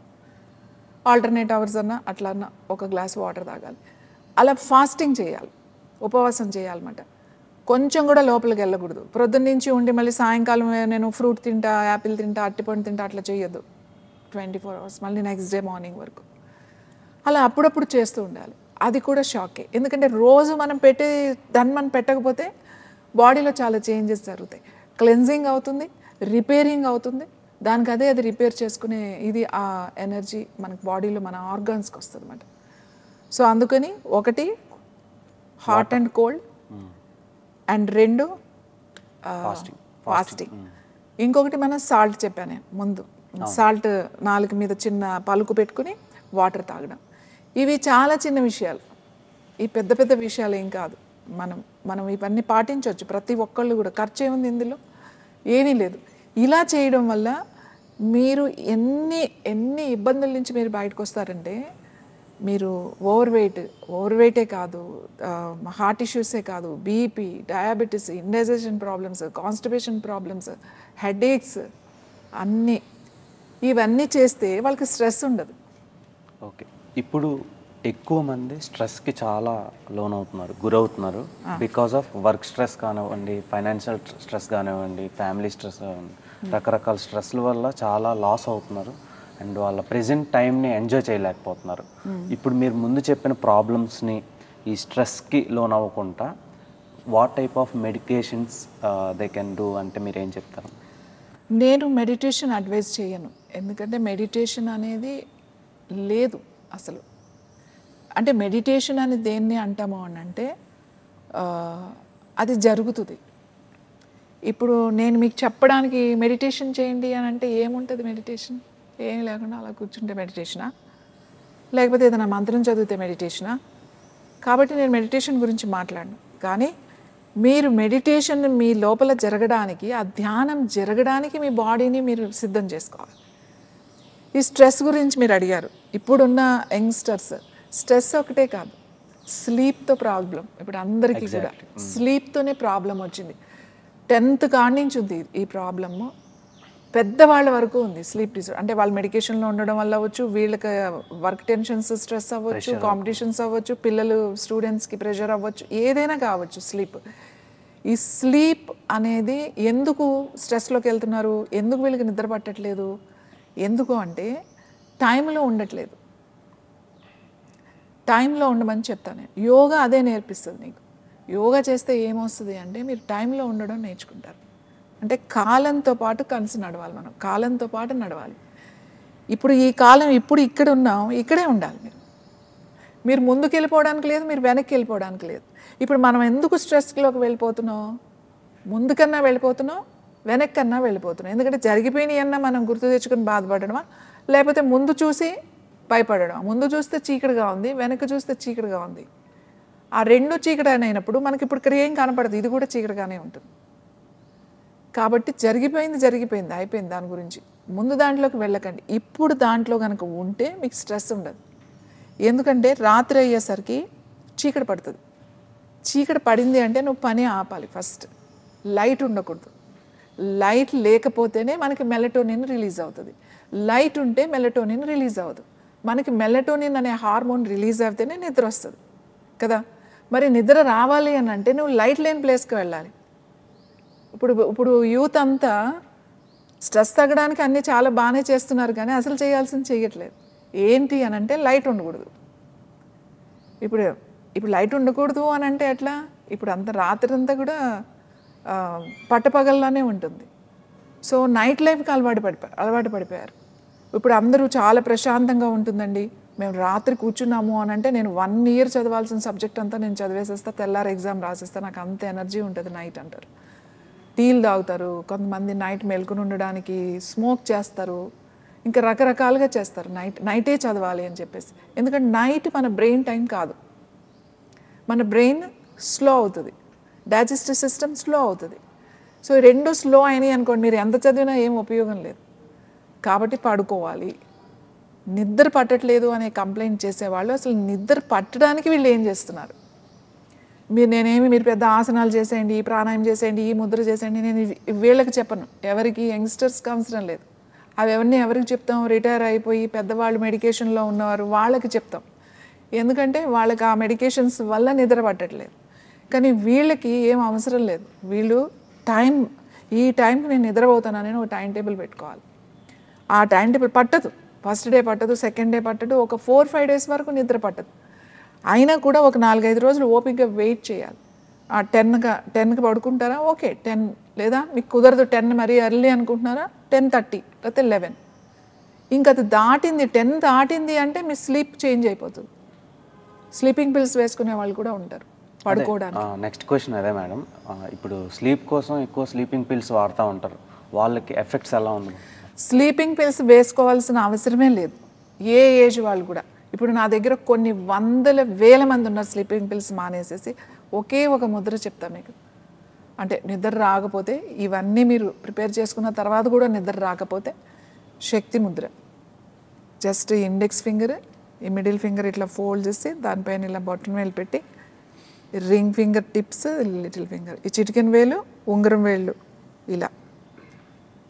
ఆల్టర్నేట్ అవర్స్ అన్నా అట్లా అన్నా ఒక గ్లాస్ వాటర్ తాగాలి. అలా ఫాస్టింగ్ చేయాలి, ఉపవాసం చేయాలన్నమాట. కొంచెం కూడా లోపలికి వెళ్ళకూడదు. ప్రొద్దున్న నుంచి ఉండి మళ్ళీ సాయంకాలం నేను ఫ్రూట్ తింటా, యాపిల్ తింటా, అరటిపండు తింటా అట్లా చేయొద్దు. 24 అవర్స్, మళ్ళీ నెక్స్ట్ డే మార్నింగ్ వరకు అలా అప్పుడప్పుడు చేస్తూ ఉండాలి. అది కూడా షాకే. ఎందుకంటే రోజు మనం దాన్ని మనం పెట్టకపోతే బాడీలో చాలా చేంజెస్ జరుగుతాయి. క్లెన్జింగ్ అవుతుంది, రిపేరింగ్ అవుతుంది, దానికి అది రిపేర్ చేసుకునే ఇది ఆ ఎనర్జీ మనకు బాడీలో మన ఆర్గాన్స్కి వస్తుంది అన్నమాట. సో అందుకని ఒకటి hot and cold, and 2 fasting. ఇంకొకటి మనం సాల్ట్ చెప్పాను నేను ముందు, సాల్ట్ నాలుగు మీద చిన్న పలుకు పెట్టుకుని వాటర్ తాగడం. ఇవి చాలా చిన్న విషయాలు, ఈ పెద్ద పెద్ద విషయాలు ఏం కాదు. మనం ఇవన్నీ పాటించవచ్చు, ప్రతి ఒక్కళ్ళు కూడా. ఖర్చు ఏముంది ఇందులో, ఏమీ లేదు. ఇలా చేయడం వల్ల మీరు ఎన్ని ఇబ్బందుల నుంచి మీరు బయటకు వస్తారంటే, మీరు ఓవర్వెయిటే కాదు, హార్ట్ ఇష్యూసే కాదు, BP, diabetes, indigestion problems, constipation problems, headaches, ఇవన్నీ చేస్తే వాళ్ళకి స్ట్రెస్ ఉండదు. ఓకే, ఇప్పుడు ఎక్కువ మంది స్ట్రెస్కి చాలా గురవుతున్నారు బికాస్ ఆఫ్ వర్క్ స్ట్రెస్ కానివ్వండి, ఫైనాన్షియల్ స్ట్రెస్ కానివ్వండి, ఫ్యామిలీ స్ట్రెస్ కానివ్వండి, రకరకాల స్ట్రెస్ల వల్ల చాలా లాస్ అవుతున్నారు అండ్ వాళ్ళ ప్రెజెంట్ టైంని ఎంజాయ్ చేయలేకపోతున్నారు. ఇప్పుడు మీరు ముందు చెప్పిన ప్రాబ్లమ్స్ని ఈ స్ట్రెస్కి లోన్ అవ్వకుండా what type of medications they can do అంటే మీరు ఏం చెప్తారు? నేను మెడిటేషన్ అడ్వైజ్ చేయను, ఎందుకంటే మెడిటేషన్ అనేది లేదు అసలు. అంటే మెడిటేషన్ అని దేన్ని అంటాము అని అంటే అది జరుగుతుంది. ఇప్పుడు నేను మీకు చెప్పడానికి మెడిటేషన్ చేయండి అని అంటే ఏముంటుంది మెడిటేషన్? ఏమీ లేకుండా అలా కూర్చుంటే మెడిటేషనా? లేకపోతే ఏదైనా మంత్రం చదివితే మెడిటేషనా? కాబట్టి నేను మెడిటేషన్ గురించి మాట్లాడను. కానీ మీరు మెడిటేషన్ మీ లోపల జరగడానికి, ఆ ధ్యానం జరగడానికి మీ బాడీని మీరు సిద్ధం చేసుకోవాలి. ఈ స్ట్రెస్ గురించి మీరు అడిగారు. ఇప్పుడున్న యంగ్స్టర్స్ స్ట్రెస్ ఒకటే కాదు, స్లీప్తో ప్రాబ్లం. ఇప్పుడు అందరికీ కూడా స్లీప్తోనే ప్రాబ్లం వచ్చింది. 10th కాడి నుంచి ఉంది ఈ ప్రాబ్లము, పెద్దవాళ్ళ వరకు ఉంది స్లీప్ డిసార్డర్. అంటే వాళ్ళు మెడికేషన్లో ఉండడం వల్ల అవ్వచ్చు, వీళ్ళకి వర్క్ టెన్షన్స్, స్ట్రెస్ అవ్వచ్చు, కాంపిటీషన్స్ అవ్వచ్చు, పిల్లలు స్టూడెంట్స్కి ప్రెషర్ అవ్వచ్చు, ఏదైనా కావచ్చు. ఈ స్లీప్ అనేది ఎందుకు స్ట్రెస్లోకి వెళ్తున్నారు, ఎందుకు వీళ్ళకి నిద్ర పట్టట్లేదు, ఎందుకు అంటే టైంలో ఉండట్లేదు. టైంలో ఉండమని చెప్తాను నేను. యోగా అదే నేర్పిస్తుంది నీకు. యోగా చేస్తే ఏమొస్తుంది అంటే మీరు టైంలో ఉండడం నేర్చుకుంటారు. అంటే కాలంతో పాటు కలిసి నడవాలి, మనం కాలంతో పాటు నడవాలి. ఇప్పుడు ఈ కాలం, ఇప్పుడు ఇక్కడ ఉన్నాం, ఇక్కడే ఉండాలి. మీరు ముందుకు వెళ్ళిపోవడానికి లేదు, మీరు వెనక్కి వెళ్ళిపోవడానికి లేదు. ఇప్పుడు మనం ఎందుకు స్ట్రెస్లోకి వెళ్ళిపోతున్నాం? ముందుకన్నా వెళ్ళిపోతున్నాం, వెనక్కన్నా వెళ్ళిపోతున్నాం. ఎందుకంటే జరిగిపోయినాయి అన్నా మనం గుర్తు తెచ్చుకొని బాధపడడమా, లేకపోతే ముందు చూసి భయపడడం? ముందు చూస్తే చీకటిగా ఉంది, వెనక్కి చూస్తే చీకటిగా ఉంది. ఆ రెండు చీకటి అయినప్పుడు మనకి ఇప్పుడు ఇక్కడ ఏం కనపడదు, ఇది కూడా చీకటిగానే ఉంటుంది. కాబట్టి జరిగిపోయింది అయిపోయింది, దాని గురించి ముందు దాంట్లోకి వెళ్ళకండి. ఇప్పుడు దాంట్లో కనుక ఉంటే మీకు స్ట్రెస్ ఉండదు. ఎందుకంటే రాత్రి అయ్యేసరికి చీకటి పడుతుంది. చీకటి పడింది అంటే నువ్వు పని ఆపాలి. ఫస్ట్ లైట్ ఉండకూడదు. లైట్ లేకపోతేనే మనకి మెలటోనిన్ రిలీజ్ అవుతుంది. లైట్ ఉంటే మెలటోనిన్ రిలీజ్ అవ్వదు. మనకి మెలటోనిన్ అనే హార్మోన్ రిలీజ్ అయితేనే నిద్ర వస్తుంది కదా. మరి నిద్ర రావాలి అని అంటే నువ్వు లైట్ లేని ప్లేస్కి వెళ్ళాలి. ఇప్పుడు యూత్ అంతా స్ట్రెస్ తగ్గడానికి అన్నీ చాలా బాగానే చేస్తున్నారు కానీ అసలు చేయాల్సింది చేయట్లేదు. ఏంటి అని అంటే లైట్ ఉండకూడదు. ఇప్పుడు లైట్ ఉండకూడదు అని అంటే ఎట్లా? ఇప్పుడు అంత రాత్రి అంతా కూడా పట్టపగల్లానే ఉంటుంది. సో నైట్ లైఫ్కి అలవాటు పడిపోయారు. ఇప్పుడు అందరూ చాలా ప్రశాంతంగా ఉంటుందండి, మేము రాత్రి కూర్చున్నాము అని అంటే నేను 1 year చదవాల్సిన సబ్జెక్ట్ అంతా నేను చదివేసేస్తా, తెల్లారి ఎగ్జామ్ రాసేస్తా, నాకు అంత ఎనర్జీ ఉంటుంది నైట్ అంటారు. టీలు తాగుతారు, కొంతమంది నైట్ మెలుకుని ఉండడానికి స్మోక్ చేస్తారు, ఇంకా రకరకాలుగా చేస్తారు. నైటే చదవాలి అని చెప్పేసి. ఎందుకంటే నైట్ మన బ్రెయిన్ టైం కాదు, మన బ్రెయిన్ స్లో అవుతుంది, డైజెస్టివ్ సిస్టమ్ స్లో అవుతుంది. సో ఈ 2 స్లో అయినాయి అనుకోండి, మీరు ఎంత చదివినా ఏం ఉపయోగం లేదు. కాబట్టి పడుకోవాలి. నిద్ర పట్టట్లేదు అనే కంప్లైంట్ చేసేవాళ్ళు అసలు నిద్ర పట్టడానికి వీళ్ళు ఏం చేస్తున్నారు? మీరు పెద్ద ఆసనాలు చేసేయండి, ఈ ప్రాణాయామం చేసేయండి, ఈ ముద్ర చేసేయండి, నేను వీళ్ళకి చెప్పను. ఎవరికి యంగ్స్టర్స్కి అవసరం లేదు. అవి ఎవరికి చెప్తాం? రిటైర్ అయిపోయి పెద్దవాళ్ళు మెడికేషన్లో ఉన్నవారు వాళ్ళకి చెప్తాం. ఎందుకంటే వాళ్ళకి ఆ మెడికేషన్స్ వల్ల నిద్ర పట్టట్లేదు. కానీ వీళ్ళకి ఏం అవసరం లేదు. వీళ్ళు ఈ టైంకి నేను నిద్రపోతానని ఒక టైం టేబుల్ పెట్టుకోవాలి. ఆ టైం టేబుల్ పట్టదు, ఫస్ట్ డే పట్టదు, సెకండ్ డే పట్టదు, ఒక 4-5 days వరకు నిద్ర పట్టదు. అయినా కూడా ఒక 4-5 రోజులు ఓపికగా వెయిట్ చేయాలి. 10కి పడుకుంటారా? ఓకే 10, లేదా మీకు కుదరదు 10 మరీ ఎర్లీ అనుకుంటున్నారా? 10:30 లేకపోతే 11. ఇంకా అది దాటింది 10 దాటింది అంటే మీ స్లీప్ చేంజ్ అయిపోతుంది. స్లీపింగ్ పిల్స్ వేసుకునే వాళ్ళు కూడా ఉంటారు పడుకోవడానికి. నెక్స్ట్ క్వశ్చన్ అదే మేడం, ఇప్పుడు స్లీప్ కోసం ఎక్కువ స్లీపింగ్ పిల్స్ వాడుతూ ఉంటారు, వాళ్ళకి ఎఫెక్ట్స్ ఎలా ఉంది? స్లీపింగ్ పిల్స్ వేసుకోవాల్సిన అవసరమే లేదు, ఏ ఏజ్ వాళ్ళు కూడా. ఇప్పుడు నా దగ్గర కొన్ని 100,000 మంది ఉన్నారు స్లీపింగ్ పిల్స్ మానేసేసి. ఒకే ఒక ముద్ర చెప్తా మీకు, అంటే నిద్ర రాకపోతే, ఇవన్నీ మీరు ప్రిపేర్ చేసుకున్న తర్వాత కూడా నిద్ర రాకపోతే, శక్తి ముద్ర. జస్ట్ ఇండెక్స్ ఫింగర్, ఈ మిడిల్ ఫింగర్ ఇట్లా ఫోల్డ్ చేసి దానిపైన ఇలా బొట్టన్ వేలు పెట్టి, ring finger tips, little finger, ఈ చిటికెన్ వేలు, ఉంగరం వేళ్ళు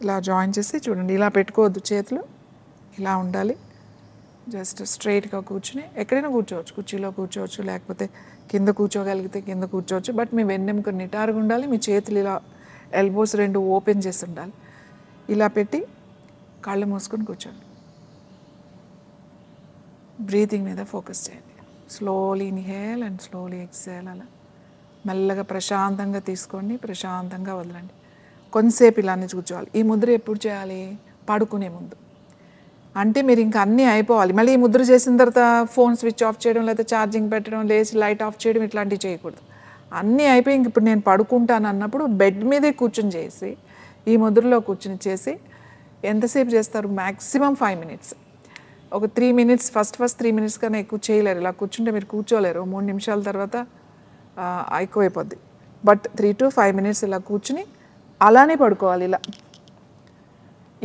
ఇలా జాయిన్ చేసి చూడండి. ఇలా పెట్టుకోవద్దు చేతులు, ఇలా ఉండాలి. జస్ట్ స్ట్రైట్గా కూర్చుని ఎక్కడైనా కూర్చోవచ్చు, కుర్చీలో కూర్చోవచ్చు, లేకపోతే కింద కూర్చోగలిగితే కింద కూర్చోవచ్చు. బట్ మీ వెన్నెముక నిటారుగా ఉండాలి, మీ చేతులు ఇలా ఎల్బోస్ 2 ఓపెన్ చేసి ఉండాలి. ఇలా పెట్టి కళ్ళు మూసుకొని కూర్చోండి. బ్రీతింగ్ మీద ఫోకస్ చేయండి. Slowly inhale and slowly exhale. అలా మెల్లగా ప్రశాంతంగా తీసుకోండి, ప్రశాంతంగా వదలండి. కొంతసేపు ఇలానే కూర్చోవాలి. ఈ ముద్ర ఎప్పుడు చేయాలి? పడుకునే ముందు. అంటే మీరు ఇంకా అన్నీ అయిపోవాలి. మళ్ళీ ఈ ముద్ర చేసిన తర్వాత ఫోన్ స్విచ్ ఆఫ్ చేయడం, లేకపోతే ఛార్జింగ్ పెట్టడం, లేచి లైట్ ఆఫ్ చేయడం, ఇట్లాంటివి చేయకూడదు. అన్నీ అయిపోయి ఇంక ఇప్పుడు నేను పడుకుంటాను అన్నప్పుడు బెడ్ మీదే కూర్చుని చేసి, ఈ ముద్రలో కూర్చుని చేసి ఎంతసేపు చేస్తారు? Maximum 5 minutes. ఒక 3 minutes, ఫస్ట్ 3 minutes కన్నా ఎక్కువ చేయలేరు. ఇలా కూర్చుంటే మీరు కూర్చోలేరు, 3 నిమిషాల తర్వాత ఎక్కువైపోద్ది. బట్ 3 to 5 minutes ఇలా కూర్చుని అలానే పడుకోవాలి. ఇలా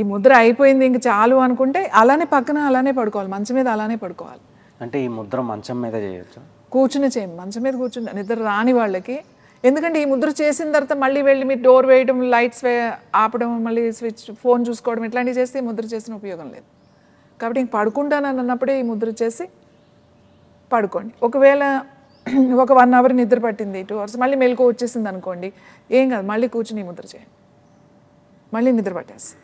ఈ ముద్ర అయిపోయింది ఇంక చాలు అనుకుంటే అలానే పక్కన అలానే పడుకోవాలి, మంచం మీద అలానే పడుకోవాలి. అంటే ఈ ముద్ర మంచం మీద చేయొచ్చు? కూర్చుని చేయండి, మంచం మీద కూర్చుని. నిద్ర రాని వాళ్ళకి, ఎందుకంటే ఈ ముద్ర చేసిన తర్వాత మళ్ళీ వెళ్ళి మీరు డోర్ వేయడం, లైట్స్ ఆపడం, మళ్ళీ స్విచ్, ఫోన్ చూసుకోవడం, ఇట్లాంటివి చేస్తే ఈ ముద్ర చేసిన ఉపయోగం లేదు. కాబట్టి ఇంక పడుకుంటానని అన్నప్పుడే ఈ ముద్ర చేసి పడుకోండి. ఒకవేళ ఒక 1 hour నిద్ర పట్టింది, 2 hours, మళ్ళీ మెలకు వచ్చేసింది అనుకోండి, ఏం కాదు, మళ్ళీ కూర్చుని ఈ ముద్ర చేయండి, మళ్ళీ నిద్ర పట్టేస్తుంది,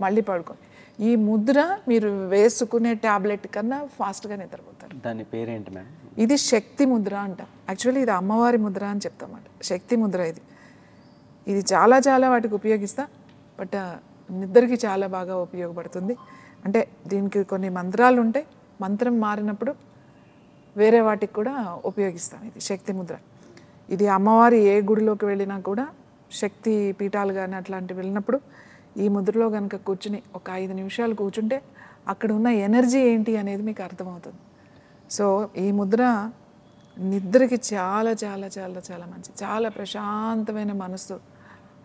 మళ్ళీ పడుకోండి. ఈ ముద్ర మీరు వేసుకునే ట్యాబ్లెట్ కన్నా ఫాస్ట్గా నిద్రపోతారు. దాని పేరేంటి మేడం? ఇది శక్తి ముద్ర అంటాం. యాక్చువల్లీ ఇది అమ్మవారి ముద్ర అని చెప్తామాట. శక్తి ముద్ర ఇది చాలా చాలా వాటికి ఉపయోగిస్తా. బట్ నిద్రకి చాలా బాగా ఉపయోగపడుతుంది. అంటే దీనికి కొన్ని మంత్రాలు ఉంటాయి, మంత్రం మారినప్పుడు వేరే వాటికి కూడా ఉపయోగిస్తాం. ఇది శక్తి ముద్ర. ఇది అమ్మవారి ఏ గుడిలోకి వెళ్ళినా కూడా, శక్తి పీఠాలు కానీ అట్లాంటివి వెళ్ళినప్పుడు ఈ ముద్రలో కనుక కూర్చుని ఒక 5 నిమిషాలు కూర్చుంటే అక్కడ ఉన్న ఎనర్జీ ఏంటి అనేది మీకు అర్థమవుతుంది. సో ఈ ముద్ర నిద్రకి చాలా చాలా చాలా చాలా మంచి, చాలా ప్రశాంతమైన మనసు,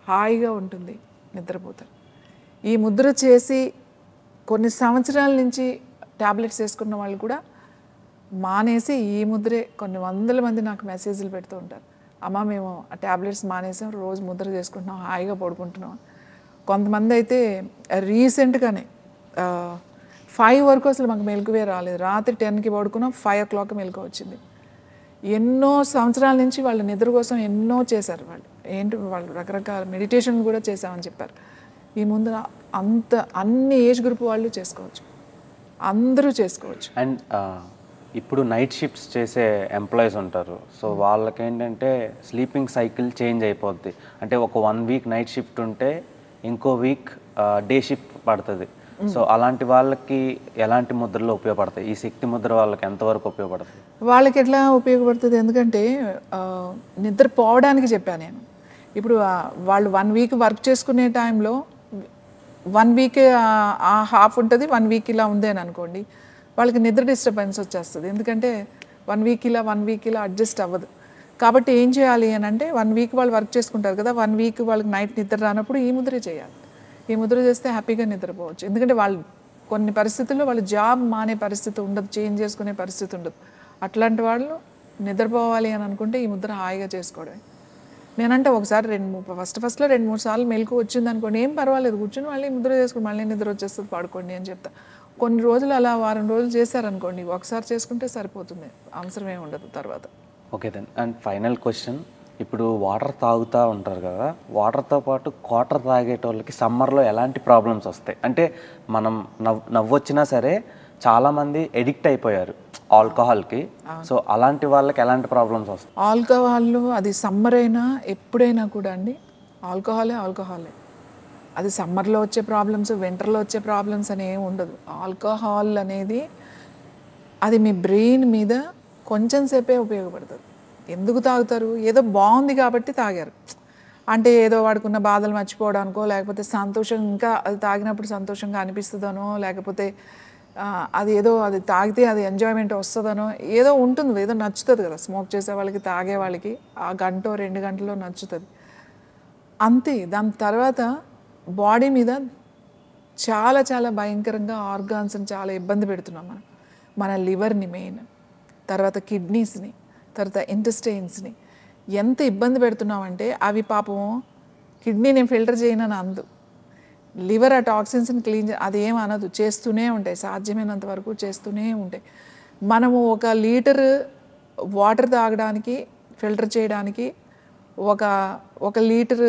హాయిగా ఉంటుంది, నిద్రపోతారు. ఈ ముద్ర చేసి కొన్ని సంవత్సరాల నుంచి ట్యాబ్లెట్స్ వేసుకున్న వాళ్ళు కూడా మానేసి ఈ ముద్రే, కొన్ని 100 మంది నాకు మెసేజ్లు పెడుతూ ఉంటారు, అమ్మ మేము ఆ ట్యాబ్లెట్స్ మానేసాం, రోజు ముద్ర చేసుకుంటున్నాం, హాయిగా పడుకుంటున్నాం. కొంతమంది అయితే రీసెంట్గానే 5 వరకు అసలు మాకు మెలకువే రాలేదు, రాత్రి 10కి పడుకున్నాం, 5 o'clock మెలకు వచ్చింది. ఎన్నో సంవత్సరాల నుంచి వాళ్ళ నిద్ర కోసం ఎన్నో చేశారు వాళ్ళు. వాళ్ళు రకరకాల మెడిటేషన్ కూడా చేశామని చెప్పారు. ఈ అంత అన్ని ఏజ్ గ్రూప్ వాళ్ళు చేసుకోవచ్చు, అందరూ చేసుకోవచ్చు. అండ్ ఇప్పుడు నైట్ షిఫ్ట్స్ చేసే ఎంప్లాయీస్ ఉంటారు, సో వాళ్ళకి ఏంటంటే స్లీపింగ్ సైకిల్ చేంజ్ అయిపోద్ది. అంటే ఒక 1 వీక్ నైట్ షిఫ్ట్ ఉంటే ఇంకో వీక్ డే షిఫ్ట్ పడుతుంది. సో అలాంటి వాళ్ళకి ఎలాంటి ముద్రలు ఉపయోగపడతాయి? ఈ శక్తి ముద్ర వాళ్ళకి ఎంతవరకు ఉపయోగపడుతుంది? వాళ్ళకి ఎట్లా ఉపయోగపడుతుంది, ఎందుకంటే నిద్ర పోవడానికి చెప్పాను నేను. ఇప్పుడు వాళ్ళు 1 వీక్ వర్క్ చేసుకునే టైంలో 1 వీక్ హాఫ్ ఉంటుంది, 1 వీక్ ఇలా ఉంది అని అనుకోండి, వాళ్ళకి నిద్ర డిస్టర్బెన్స్ వచ్చేస్తుంది. ఎందుకంటే 1 వీక్ ఇలా 1 వీక్ ఇలా అడ్జస్ట్ అవ్వదు. కాబట్టి ఏం చేయాలి అని అంటే 1 వీక్ వాళ్ళు వర్క్ చేసుకుంటారు కదా, 1 వీక్ వాళ్ళకి నైట్ నిద్ర రానప్పుడు ఈ ముద్రే చేయాలి. ఈ ముద్ర చేస్తే హ్యాపీగా నిద్రపోవచ్చు. ఎందుకంటే వాళ్ళు కొన్ని పరిస్థితుల్లో వాళ్ళు జాబ్ మానే పరిస్థితి ఉండదు, చేంజ్ చేసుకునే పరిస్థితి ఉండదు. అట్లాంటి వాళ్ళు నిద్రపోవాలి అని అనుకుంటే ఈ ముద్ర హాయిగా చేసుకోవడమే. నేనంటే ఒకసారి ఫస్ట్లో 2-3 సార్లు మెలకు వచ్చింది అనుకోండి, ఏం పర్వాలేదు, కూర్చొని మళ్ళీ ముద్ర చేసుకుని మళ్ళీ నిద్ర వచ్చేస్తుంది, పడుకోండి అని చెప్తా. కొన్ని రోజులు అలా వారం రోజులు చేశారనుకోండి, ఒకసారి చేసుకుంటే సరిపోతుంది, అవసరమే ఉండదు తర్వాత. Okay then. And final question, ఇప్పుడు వాటర్ తాగుతూ ఉంటారు కదా, వాటర్తో పాటు క్వార్టర్ తాగేటోళ్ళకి సమ్మర్లో ఎలాంటి ప్రాబ్లమ్స్ వస్తాయి? అంటే మనం నవ్వొచ్చినా సరే చాలామంది ఎడిక్ట్ అయిపోయారు ఆల్కహాల్కి, సో అలాంటి వాళ్ళకి ఎలాంటి ప్రాబ్లమ్స్ వస్తాయి? ఆల్కహాల్ అది సమ్మర్ అయినా ఎప్పుడైనా కూడా అండి, ఆల్కహాలే. అది సమ్మర్లో వచ్చే ప్రాబ్లమ్స్, వింటర్లో వచ్చే ప్రాబ్లమ్స్ అని ఏమి ఉండదు. ఆల్కహాల్ అనేది అది మీ బ్రెయిన్ మీద కొంచెం సేపే ఉపయోగపడుతుంది. ఎందుకు తాగుతారు? ఏదో బాగుంది కాబట్టి తాగారు. అంటే ఏదో వాడుకున్న బాధలు మర్చిపోవడానికో, లేకపోతే సంతోషం ఇంకా అది తాగినప్పుడు సంతోషంగా అనిపిస్తుందనో, లేకపోతే అది ఏదో అది తాగితే అది ఎంజాయ్మెంట్ వస్తుందనో ఏదో ఉంటుంది, ఏదో నచ్చుతుంది కదా. స్మోక్ చేసే వాళ్ళకి, తాగే వాళ్ళకి ఆ 1-2 గంటల్లో నచ్చుతుంది అంతే. దాని తర్వాత బాడీ మీద చాలా చాలా భయంకరంగా ఆర్గాన్స్ని చాలా ఇబ్బంది పెడుతున్నాం మనం. మన లివర్ని మెయిన్, తర్వాత కిడ్నీస్ని, తర్వాత ఇంటెస్టైన్స్ని ఎంత ఇబ్బంది పెడుతున్నామంటే, అవి పాపం కిడ్నీని ఫిల్టర్ చేయనని అందు, లివర్ ఆ టాక్సిన్స్ని క్లీన్ అదేం అనదు, చేస్తూనే ఉంటాయి, సాధ్యమైనంత వరకు చేస్తూనే ఉంటాయి. మనము 1 లీటర్ వాటర్ తాగడానికి, ఫిల్టర్ చేయడానికి 1 లీటర్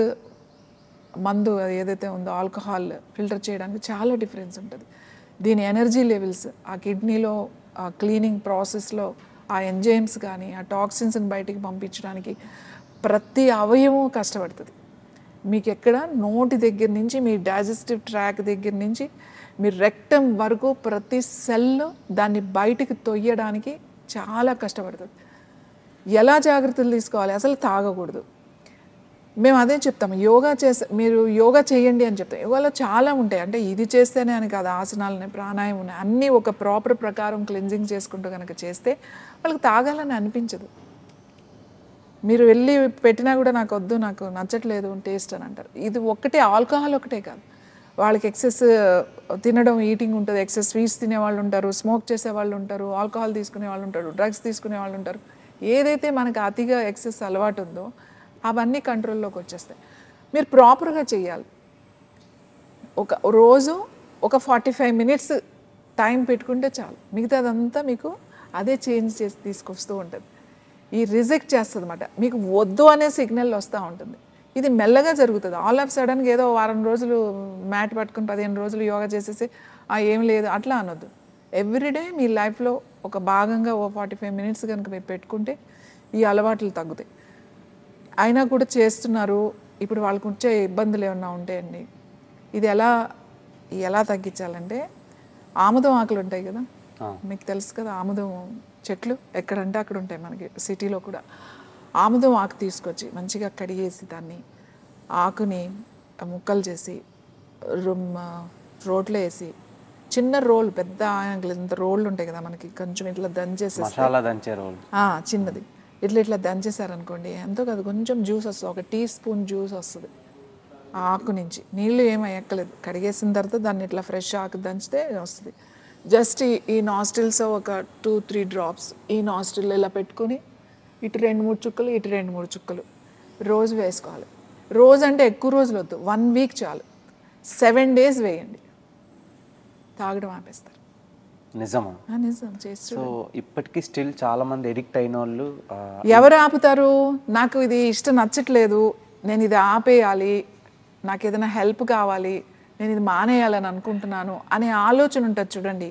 మందు అది ఏదైతే ఉందో ఆల్కహాల్ ఫిల్టర్ చేయడానికి చాలా డిఫరెన్స్ ఉంటుంది. దీని ఎనర్జీ లెవెల్స్ ఆ కిడ్నీలో ఆ క్లీనింగ్ ప్రాసెస్లో ఆ ఎంజైమ్స్ కానీ ఆ టాక్సిన్స్ని బయటికి పంపించడానికి ప్రతి అవయవం కష్టపడుతుంది. మీకు ఎక్కడ నోటి దగ్గర నుంచి మీ డైజెస్టివ్ ట్రాక్ దగ్గర నుంచి మీ రెక్టం వరకు ప్రతి సెల్ దాన్ని బయటికి తొయ్యడానికి చాలా కష్టపడుతుంది. ఎలా జాగ్రత్తలు తీసుకోవాలి? అసలు తాగకూడదు. మేము అదే చెప్తాము, మీరు యోగా చేయండి అని చెప్తాం. యోగాలో చాలా ఉంటాయి, అంటే ఇది చేస్తేనే అని కాదు, ఆసనాలని, ప్రాణాయామం ఉన్నాయి, అన్నీ ఒక ప్రాపర్ ప్రకారం క్లెన్జింగ్ చేసుకుంటూ కనుక చేస్తే వాళ్ళకి తాగాలని అనిపించదు. మీరు వెళ్ళి పెట్టినా కూడా నాకు వద్దు, నాకు నచ్చట్లేదు టేస్ట్ అని అంటారు. ఇది ఒక్కటే, ఆల్కహాల్ ఒకటే కాదు, వాళ్ళకి ఎక్సెస్ తినడం, ఈటింగ్ ఉంటుంది, ఎక్సెస్ స్వీట్స్ తినేవాళ్ళు ఉంటారు, స్మోక్ చేసే వాళ్ళు ఉంటారు, ఆల్కహాల్ తీసుకునే వాళ్ళు ఉంటారు, డ్రగ్స్ తీసుకునే వాళ్ళు ఉంటారు. ఏదైతే మనకు అతిగా ఎక్సెస్ అలవాటు ఉందో అవన్నీ కంట్రోల్లోకి వచ్చేస్తాయి. మీరు ప్రాపర్గా చేయాలి. రోజు 45 మినిట్స్ టైం పెట్టుకుంటే చాలు, మిగతాదంతా మీకు అదే చేంజ్ చేసి తీసుకొస్తూ ఉంటుంది. ఈ రిజెక్ట్ చేస్తుంది అన్నమాట, మీకు వద్దు అనే సిగ్నల్ వస్తూ ఉంటుంది. ఇది మెల్లగా జరుగుతుంది. ఆల్ ఆఫ్ సడన్గా ఏదో వారం రోజులు మ్యాట్ పట్టుకుని 15 రోజులు యోగా చేసేసి ఏం లేదు అట్లా అనొద్దు. ఎవ్రీడే మీ లైఫ్లో ఒక భాగంగా 45 మినిట్స్ కనుక మీరు పెట్టుకుంటే ఈ అలవాట్లు తగ్గుతాయి. అయినా కూడా చేస్తున్నారు, ఇప్పుడు వాళ్ళకు వచ్చే ఇబ్బందులు ఏమన్నా ఉంటాయండి. ఇది ఎలా తగ్గించాలంటే, ఆముదం ఆకులు ఉంటాయి కదా, మీకు తెలుసు కదా, ఆముదం చెట్లు ఎక్కడంటే అక్కడ ఉంటాయి మనకి సిటీలో కూడా. ఆముదం ఆకు తీసుకొచ్చి మంచిగా కడిగేసి దాన్ని ఆకుని ముక్కలు చేసి రోట్లో వేసి, చిన్న రోల్, పెద్ద ఇంత రోళ్ళు ఉంటాయి కదా మనకి, కొంచెం ఇట్లా దంచేసి, చిన్నది ఇట్లా దంచేసారనుకోండి, ఎంతో కాదు కొంచెం జ్యూస్ వస్తుంది, 1 టీ స్పూన్ జ్యూస్ వస్తుంది ఆ ఆకు నుంచి. నీళ్ళు ఏమీ ఎక్కలేదు, కడిగేసిన తర్వాత దాన్ని ఇట్లా ఫ్రెష్ ఆకు దంచితే వస్తుంది. జస్ట్ ఈ నాస్టిల్స్ ఒక 2-3 డ్రాప్స్ ఈ నాస్టిల్ ఇలా పెట్టుకుని ఇటు 2-3 చుక్కలు, ఇటు 2-3 చుక్కలు రోజు వేసుకోవాలి. రోజు అంటే ఎక్కువ రోజులు వద్దు, 1 వీక్ చాలు. 7 days వేయండి, తాగడం ఆపేస్తారు. నిజమా? నిజం. చేస్తూ సో ఇప్పటికీ స్టిల్ చాలా మంది ఎడిక్ట్ అయిన వాళ్ళు ఎవరు ఆపుతారు? నాకు ఇది నచ్చట్లేదు, నేను ఇది ఆపేయాలి, నాకు ఏదైనా హెల్ప్ కావాలి, నేను ఇది మానేయాలని అనుకుంటున్నాను అనే ఆలోచన ఉంటుంది చూడండి,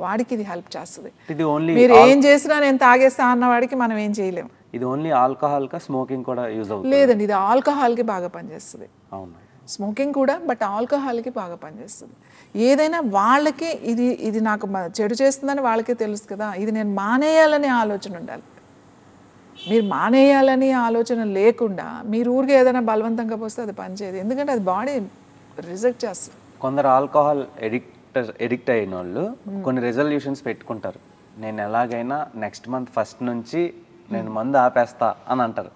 వాడికి ఇది హెల్ప్ చేస్తుంది. ఇది ఓన్లీ మీరు ఏం చేసినా నేను తాగేస్తా అన్న వాడికి మనం ఏం చేయలేము. ఇది ఓన్లీ ఆల్కహాల్ కా స్మోకింగ్ కూడా యూజ్ అవుతుంది? లేదండి, ఇది ఆల్కహాల్కి బాగా పనిచేస్తుంది. అవును, స్మోకింగ్ కూడా, బట్ ఆల్కహాల్కి బాగా పనిచేస్తుంది. ఏదైనా వాళ్ళకి ఇది నాకు చెడు చేస్తుందని వాళ్ళకే తెలుసు కదా, ఇది నేను మానేయాలనే ఆలోచన ఉండాలి. మీరు మానేయాలని ఆలోచన లేకుండా మీరు ఊరికే ఏదైనా బలవంతంగా పోస్తే అది పనిచేయదు, ఎందుకంటే అది బాడీ రిజెక్ట్ చేస్తుంది. కొందరు ఆల్కహాల్ ఎడిక్ట్ అయిన వాళ్ళు కొన్ని రెజల్యూషన్స్ పెట్టుకుంటారు. నేను ఎలాగైనా నెక్స్ట్ మంత్ ఫస్ట్ నుంచి నేను మందు ఆపేస్తా అని అంటారు.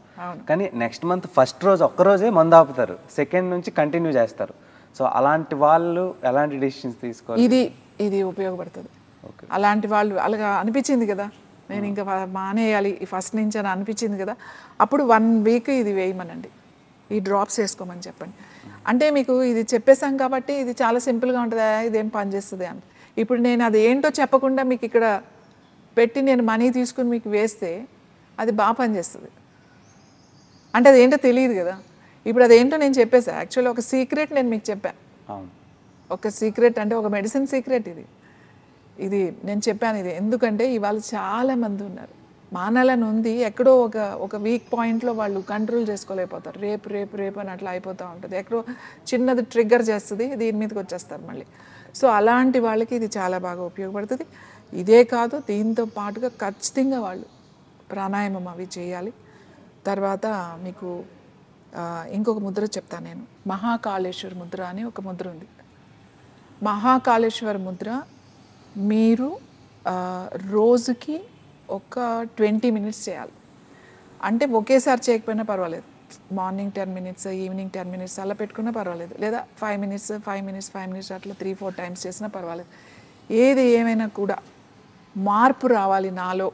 కానీ నెక్స్ట్ మంత్ ఫస్ట్ రోజు ఒక్కరోజే మందు ఆపుతారు, సెకండ్ నుంచి కంటిన్యూ చేస్తారు. సో అలాంటి వాళ్ళు ఎలాంటి డెసిషన్స్ తీసుకోవాలి? ఇది ఉపయోగపడుతుంది. అలాంటి వాళ్ళు అలాగా అనిపించింది కదా, నేను ఇంకా మానేయాలి ఫస్ట్ నుంచి అని అనిపించింది కదా, అప్పుడు 1 వీక్ ఇది వేయమనండి, ఈ డ్రాప్స్ వేసుకోమని చెప్పండి. అంటే మీకు ఇది చెప్పేసాం కాబట్టి ఇది చాలా సింపుల్గా ఉంటుందా, ఇదేం పనిచేస్తుంది అని. ఇప్పుడు నేను అది ఏంటో చెప్పకుండా మీకు ఇక్కడ పెట్టి నేను మనీ తీసుకుని మీకు వేస్తే అది బాగా పనిచేస్తుంది. అంటే అదేంటో తెలియదు కదా. ఇప్పుడు అదేంటో నేను చెప్పేసా, యాక్చువల్లీ ఒక సీక్రెట్ నేను మీకు చెప్పాను. ఒక సీక్రెట్ అంటే ఒక మెడిసిన్ సీక్రెట్ ఇది నేను చెప్పాను. ఇది ఎందుకంటే ఇవాళ చాలామంది ఉన్నారు, మానాలని ఉంది, ఎక్కడో ఒక వీక్ పాయింట్లో వాళ్ళు కంట్రోల్ చేసుకోలేకపోతారు. రేపు అని అట్లా అయిపోతూ ఉంటుంది, ఎక్కడో చిన్నది ట్రిగ్గర్ చేస్తుంది, దీని మీదకి వచ్చేస్తారు మళ్ళీ. సో అలాంటి వాళ్ళకి ఇది చాలా బాగా ఉపయోగపడుతుంది. ఇదే కాదు, దీంతో పాటుగా ఖచ్చితంగా వాళ్ళు ప్రాణాయామం అవి చేయాలి. తర్వాత మీకు ఇంకొక ముద్ర చెప్తాను నేను, మహాకాళేశ్వర ముద్ర అని ఒక ముద్ర ఉంది. మహాకాళేశ్వర ముద్ర మీరు రోజుకి ఒక 20 మినిట్స్ చేయాలి. అంటే ఒకేసారి చేయకపోయినా పర్వాలేదు, మార్నింగ్ 10 మినిట్స్, ఈవినింగ్ 10 మినిట్స్ అలా పెట్టుకున్నా పర్వాలేదు, లేదా 5 మినిట్స్ అట్లా 3-4 టైమ్స్ చేసినా పర్వాలేదు. ఏది ఏమైనా కూడా మార్పు రావాలి నాలో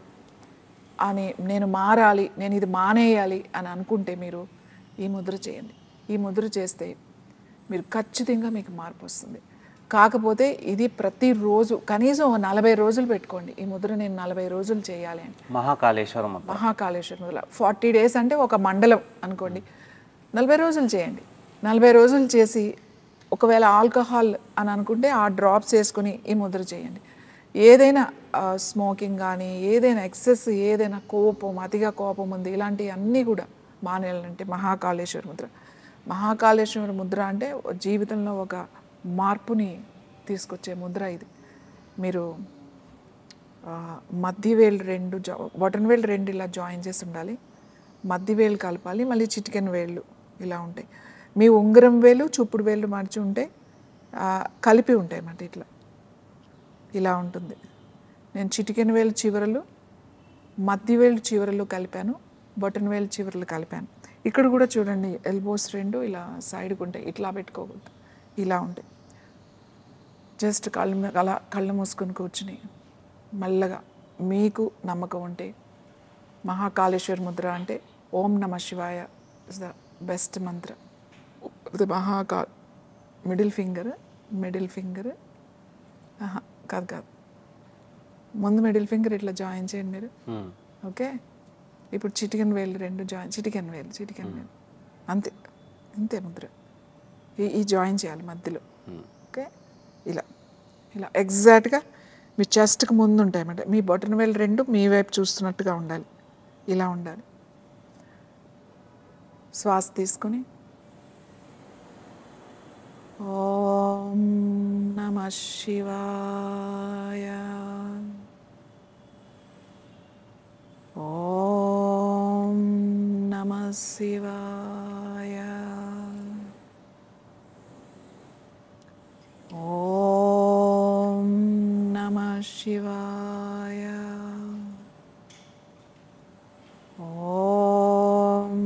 అని, నేను మారాలి, నేను ఇది మానేయాలి అని అనుకుంటే మీరు ఈ ముద్ర చేయండి. ఈ ముద్ర చేస్తే మీరు ఖచ్చితంగా మీకు మార్పు వస్తుంది. కాకపోతే ఇది ప్రతిరోజు కనీసం 40 రోజులు పెట్టుకోండి. ఈ ముద్ర నేను 40 రోజులు చేయాలి అని. మహాకాళేశ్వర ముద్ర 40 డేస్ అంటే ఒక మండలం అనుకోండి, 40 రోజులు చేయండి. 40 రోజులు చేసి ఒకవేళ ఆల్కహాల్ అని అనుకుంటే ఆ డ్రాప్స్ వేసుకుని ఈ ముద్ర చేయండి. ఏదైనా స్మోకింగ్ కానీ ఏదైనా ఎక్సెస్, ఏదైనా కోపం, అతిగా కోపం ఉంది, ఇలాంటివి అన్నీ కూడా మానేయాలంటే మహాకాళేశ్వర ముద్ర. మహాకాళేశ్వర ముద్ర అంటే జీవితంలో ఒక మార్పుని తీసుకొచ్చే ముద్ర ఇది. మీరు మధ్యవేలు 2 బొటన్ వేలు 2 ఇలా జాయిన్ చేసి ఉండాలి, మధ్యవేలు కలపాలి, మళ్ళీ చిటికెన్ వేళ్ళు ఇలా ఉంటాయి. మీ ఉంగరం వేలు చూపుడు వేళ్ళు మార్చి ఉంటే కలిపి ఉంటాయి అన్నమాట, ఇట్లా ఇలా ఉంటుంది. నేను చిటికెన్ వేలు చివరలు, మధ్యవేలు చివరలు కలిపాను, బొటన్ వేలు చివరలు కలిపాను. ఇక్కడ కూడా చూడండి, ఎల్బోస్ 2 ఇలా సైడ్కి ఉంటాయి, ఇట్లా పెట్టుకోకూడదు, ఇలా ఉంటాయి. జస్ట్ కళ్ళు మూసుకొని కూర్చుని మెల్లగా మీకు నమ్మకం ఉంటే మహాకాళేశ్వర ముద్ర అంటే ఓం నమ శివాయ is the best Mantra. Middle finger కాదు, ముందు మిడిల్ ఫింగర్ ఇట్లా జాయిన్ చేయండి మీరు. ఓకే, ఇప్పుడు చిటికెన్ వేలు 2 జాయిన్, చిటికెన్ వేలు అంతే ముద్ర. ఈ జాయిన్ చేయాలి మధ్యలో. ఓకే, ఇలా ఎగ్జాక్ట్గా మీ చెస్ట్కి ముందు ఉంటాయి అన్నమాట. మీ బొటన వేలు 2 మీ వైపు చూస్తున్నట్టుగా ఉండాలి, ఇలా ఉండాలి. శ్వాస తీసుకుని ఓం నమః శివాయ, ఓం నమః శివాయ, ఓం నమః శివాయ, ఓం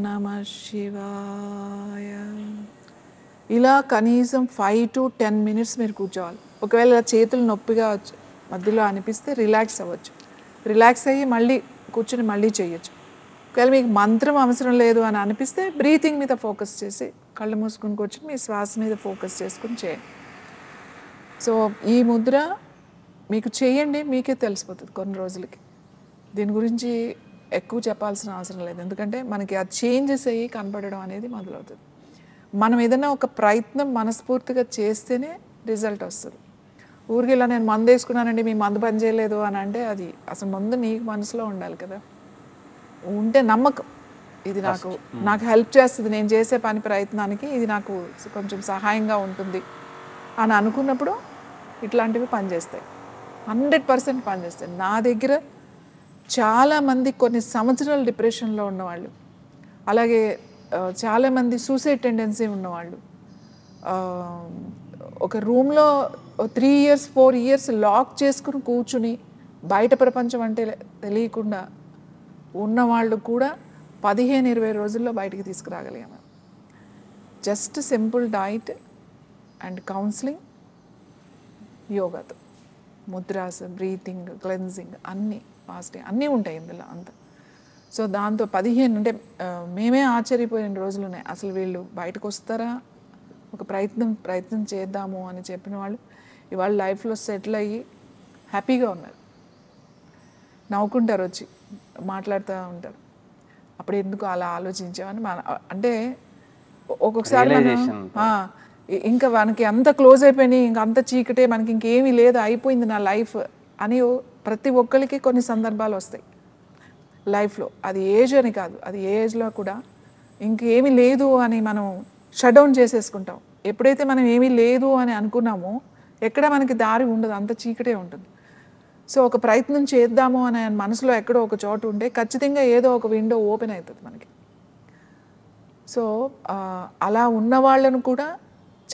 నమః శివాయ. ఇలా కనీసం 5 to 10 మినిట్స్ మీరు కూర్చోవాలి. ఒకవేళ ఇలా చేతులు నొప్పిగా మధ్యలో అనిపిస్తే రిలాక్స్ అవ్వచ్చు, రిలాక్స్ అయ్యి మళ్ళీ కూర్చుని మళ్ళీ చేయొచ్చు. ఒకవేళ మీకు మంత్రం అవసరం లేదు అని అనిపిస్తే బ్రీతింగ్ మీద ఫోకస్ చేసి కళ్ళు మూసుకుని కూర్చుని మీ శ్వాస మీద ఫోకస్ చేసుకుని చేయండి. సో ఈ ముద్ర మీకు చేయండి, మీకే తెలిసిపోతుంది కొన్ని రోజులకి. దీని గురించి ఎక్కువ చెప్పాల్సిన అవసరం లేదు, ఎందుకంటే మనకి ఆ చేంజెస్ అయ్యి కనపడడం అనేది మొదలవుతుంది. మనం ఏదైనా ఒక ప్రయత్నం మనస్ఫూర్తిగా చేస్తేనే రిజల్ట్ వస్తుంది. ఊరికి ఇలా నేను మందు వేసుకున్నానండి మీ మందు పని చేయలేదు అని అంటే అది అసలు ముందు నీకు మనసులో ఉండాలి కదా, ఉంటే నమ్మకం ఇది నాకు హెల్ప్ చేస్తుంది, నేను చేసే పని ప్రయత్నానికి ఇది నాకు కొంచెం సహాయంగా ఉంటుంది అని అనుకున్నప్పుడు ఇట్లాంటివి పనిచేస్తాయి. 100% పనిచేస్తాయి. నా దగ్గర చాలామంది కొన్ని సంవత్సరాలు డిప్రెషన్లో ఉన్నవాళ్ళు, అలాగే చాలామంది సూసైడ్ టెండెన్సీ ఉన్నవాళ్ళు, ఒక రూమ్లో 3 years 4 years లాక్ చేసుకుని కూర్చుని బయట ప్రపంచం అంటే తెలియకుండా ఉన్నవాళ్ళు కూడా 15-20 రోజుల్లో బయటికి తీసుకురాగలిగాము. Just simple diet and counselling, యోగాతో, ముద్రాస్, బ్రీతింగ్, క్లెన్జింగ్, అన్నీ ఫాస్టింగ్ అన్నీ ఉంటాయి ఇందులో అంతా. సో దాంతో 15 అంటే మేమే ఆశ్చర్యపోయిన రోజులు ఉన్నాయి. అసలు వీళ్ళు బయటకు వస్తారా, ఒక ప్రయత్నం చేద్దాము అని చెప్పిన వాళ్ళు ఇవాళ లైఫ్లో సెటిల్ అయ్యి హ్యాపీగా ఉన్నారు, నవ్వుకుంటారు, వచ్చి మాట్లాడుతూ ఉంటారు. అప్పుడు ఎందుకు అలా ఆలోచించామని అంటే ఒక్కొక్కసారి ఇంకా మనకి అంత క్లోజ్ అయిపోయినాయి, ఇంకా అంత చీకటే, మనకి ఇంకేమీ లేదు, అయిపోయింది నా లైఫ్ అని ప్రతి ఒక్కరికి కొన్ని సందర్భాలు వస్తాయి లైఫ్లో. అది ఏజ్ అని కాదు, అది ఏ ఏజ్లో కూడా ఇంకేమీ లేదు అని మనం షట్ డౌన్ చేసేసుకుంటాం. ఎప్పుడైతే మనం ఏమీ లేదు అని అనుకున్నామో ఎక్కడ మనకి దారి ఉండదు, అంత చీకటే ఉంటుంది. సో ఒక ప్రయత్నం చేద్దాము అనే మనసులో ఎక్కడో ఒక చోటు ఉంటే ఖచ్చితంగా ఏదో ఒక విండో ఓపెన్ అవుతుంది మనకి. సో అలా ఉన్న వాళ్ళను కూడా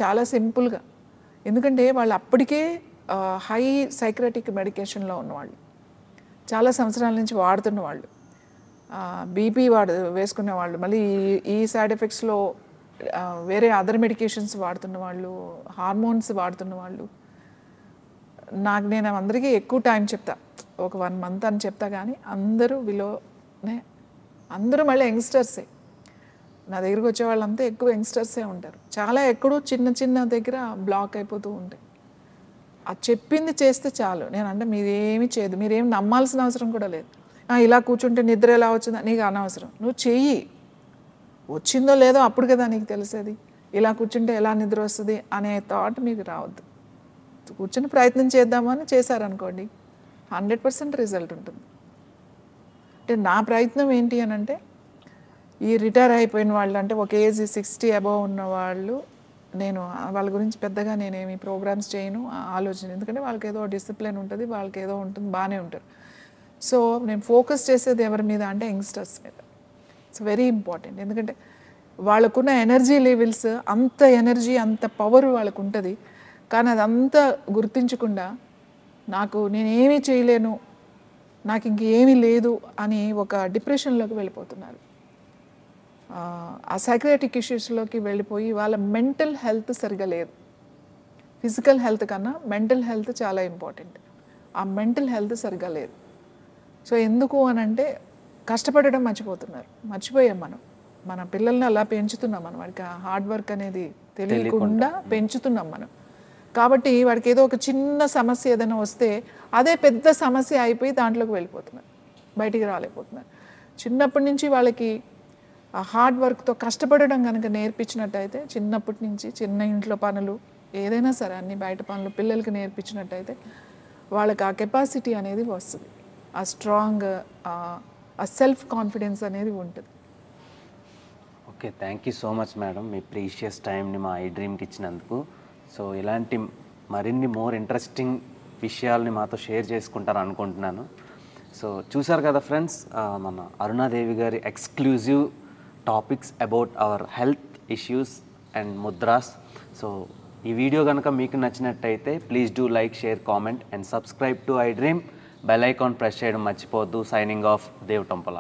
చాలా సింపుల్గా, ఎందుకంటే వాళ్ళు అప్పటికే హై సైక్రటిక్ మెడికేషన్లో ఉన్నవాళ్ళు, చాలా సంవత్సరాల నుంచి వాడుతున్న వాళ్ళు, బీపీ వేసుకునే వాళ్ళు, మళ్ళీ ఈ సైడ్ ఎఫెక్ట్స్లో వేరే అదర్ మెడికేషన్స్ వాడుతున్న వాళ్ళు, హార్మోన్స్ వాడుతున్న వాళ్ళు. నేను అందరికీ ఎక్కువ టైం చెప్తా, ఒక 1 month అని చెప్తా, కానీ అందరూ విలోనే, అందరూ మళ్ళీ యంగ్స్టర్సే. నా దగ్గరికి వచ్చే వాళ్ళంతా ఎక్కువ యంగ్స్టర్సే ఉంటారు. చాలా ఎక్కడో చిన్న దగ్గర బ్లాక్ అయిపోతూ ఉంటాయి. అది చెప్పింది చేస్తే చాలు. నేను అంటే మీరేమీ చేయదు, మీరేమి నమ్మాల్సిన అవసరం కూడా లేదు. ఇలా కూర్చుంటే నిద్ర ఎలా వచ్చిందో నీకు అనవసరం, నువ్వు చెయ్యి, వచ్చిందో లేదో అప్పుడు కదా నీకు తెలిసేది. ఇలా కూర్చుంటే ఎలా నిద్ర వస్తుంది అనే థాట్ మీకు రావద్దు. కూర్చుని ప్రయత్నం చేద్దామని చేశారనుకోండి 100% రిజల్ట్ ఉంటుంది. అంటే నా ప్రయత్నం ఏంటి అని అంటే ఈ రిటైర్ అయిపోయిన వాళ్ళు, అంటే ఒక ఏజ్ 60 అబవ్ ఉన్న వాళ్ళు, నేను వాళ్ళ గురించి పెద్దగా నేనేమి ప్రోగ్రామ్స్ చేయను, ఆలోచన, ఎందుకంటే వాళ్ళకి ఏదో డిసిప్లిన్ ఉంటుంది, వాళ్ళకి ఏదో ఉంటుంది, బాగానే ఉంటారు. సో నేను ఫోకస్ చేసేది ఎవరి మీద అంటే యంగ్స్టర్స్ మీద. ఇట్స్ వెరీ ఇంపార్టెంట్, ఎందుకంటే వాళ్ళకున్న ఎనర్జీ లెవెల్స్, అంత ఎనర్జీ అంత పవర్ వాళ్ళకు ఉంటుంది, కానీ అదంతా గుర్తించకుండా నేనేమీ చేయలేను, నాకు ఇంకేమీ లేదు అని ఒక డిప్రెషన్లోకి వెళ్ళిపోతున్నారు. ఆ సైక్రియాటిక్ ఇష్యూస్లోకి వెళ్ళిపోయి వాళ్ళ మెంటల్ హెల్త్ సరిగా లేదు. ఫిజికల్ హెల్త్ కన్నా మెంటల్ హెల్త్ చాలా ఇంపార్టెంట్. ఆ మెంటల్ హెల్త్ సరిగా లేదు. సో ఎందుకు అని అంటే కష్టపడడం మర్చిపోయాం మన పిల్లల్ని అలా పెంచుతున్నాం మనం, వాడికి హార్డ్ వర్క్ అనేది తెలియకుండా పెంచుతున్నాం మనం. కాబట్టి వాడికి ఏదో ఒక చిన్న సమస్య ఏదైనా వస్తే అదే పెద్ద సమస్య అయిపోయి దాంట్లోకి వెళ్ళిపోతున్నారు, బయటికి రాలేకపోతున్నారు. చిన్నప్పటి నుంచి వాళ్ళకి ఆ హార్డ్ వర్క్తో కష్టపడడం కనుక నేర్పించినట్టయితే, చిన్నప్పటి నుంచి చిన్న ఇంట్లో పనులు ఏదైనా సరే అన్ని బయట పనులు పిల్లలకి నేర్పించినట్టయితే వాళ్ళకి ఆ కెపాసిటీ అనేది వస్తుంది, ఆ స్ట్రాంగ్ ఆ సెల్ఫ్ కాన్ఫిడెన్స్ అనేది ఉంటుంది. Okay, thank you so much madam, me precious టైంని మా ఐ డ్రీమ్కి ఇచ్చినందుకు. సో ఇలాంటి మరిన్ని మోర్ ఇంట్రెస్టింగ్ విషయాల్ని మాతో షేర్ చేసుకుంటారు అనుకుంటున్నాను. సో చూసారు కదా ఫ్రెండ్స్, మన అరుణాదేవి గారి exclusive topics about our health issues and mudras. So ఈ వీడియో కనుక మీకు నచ్చినట్టయితే please do like, share, comment and subscribe to iDream. Bell icon press చేయడం మర్చిపోవద్దు. Signing off Dev Tompala.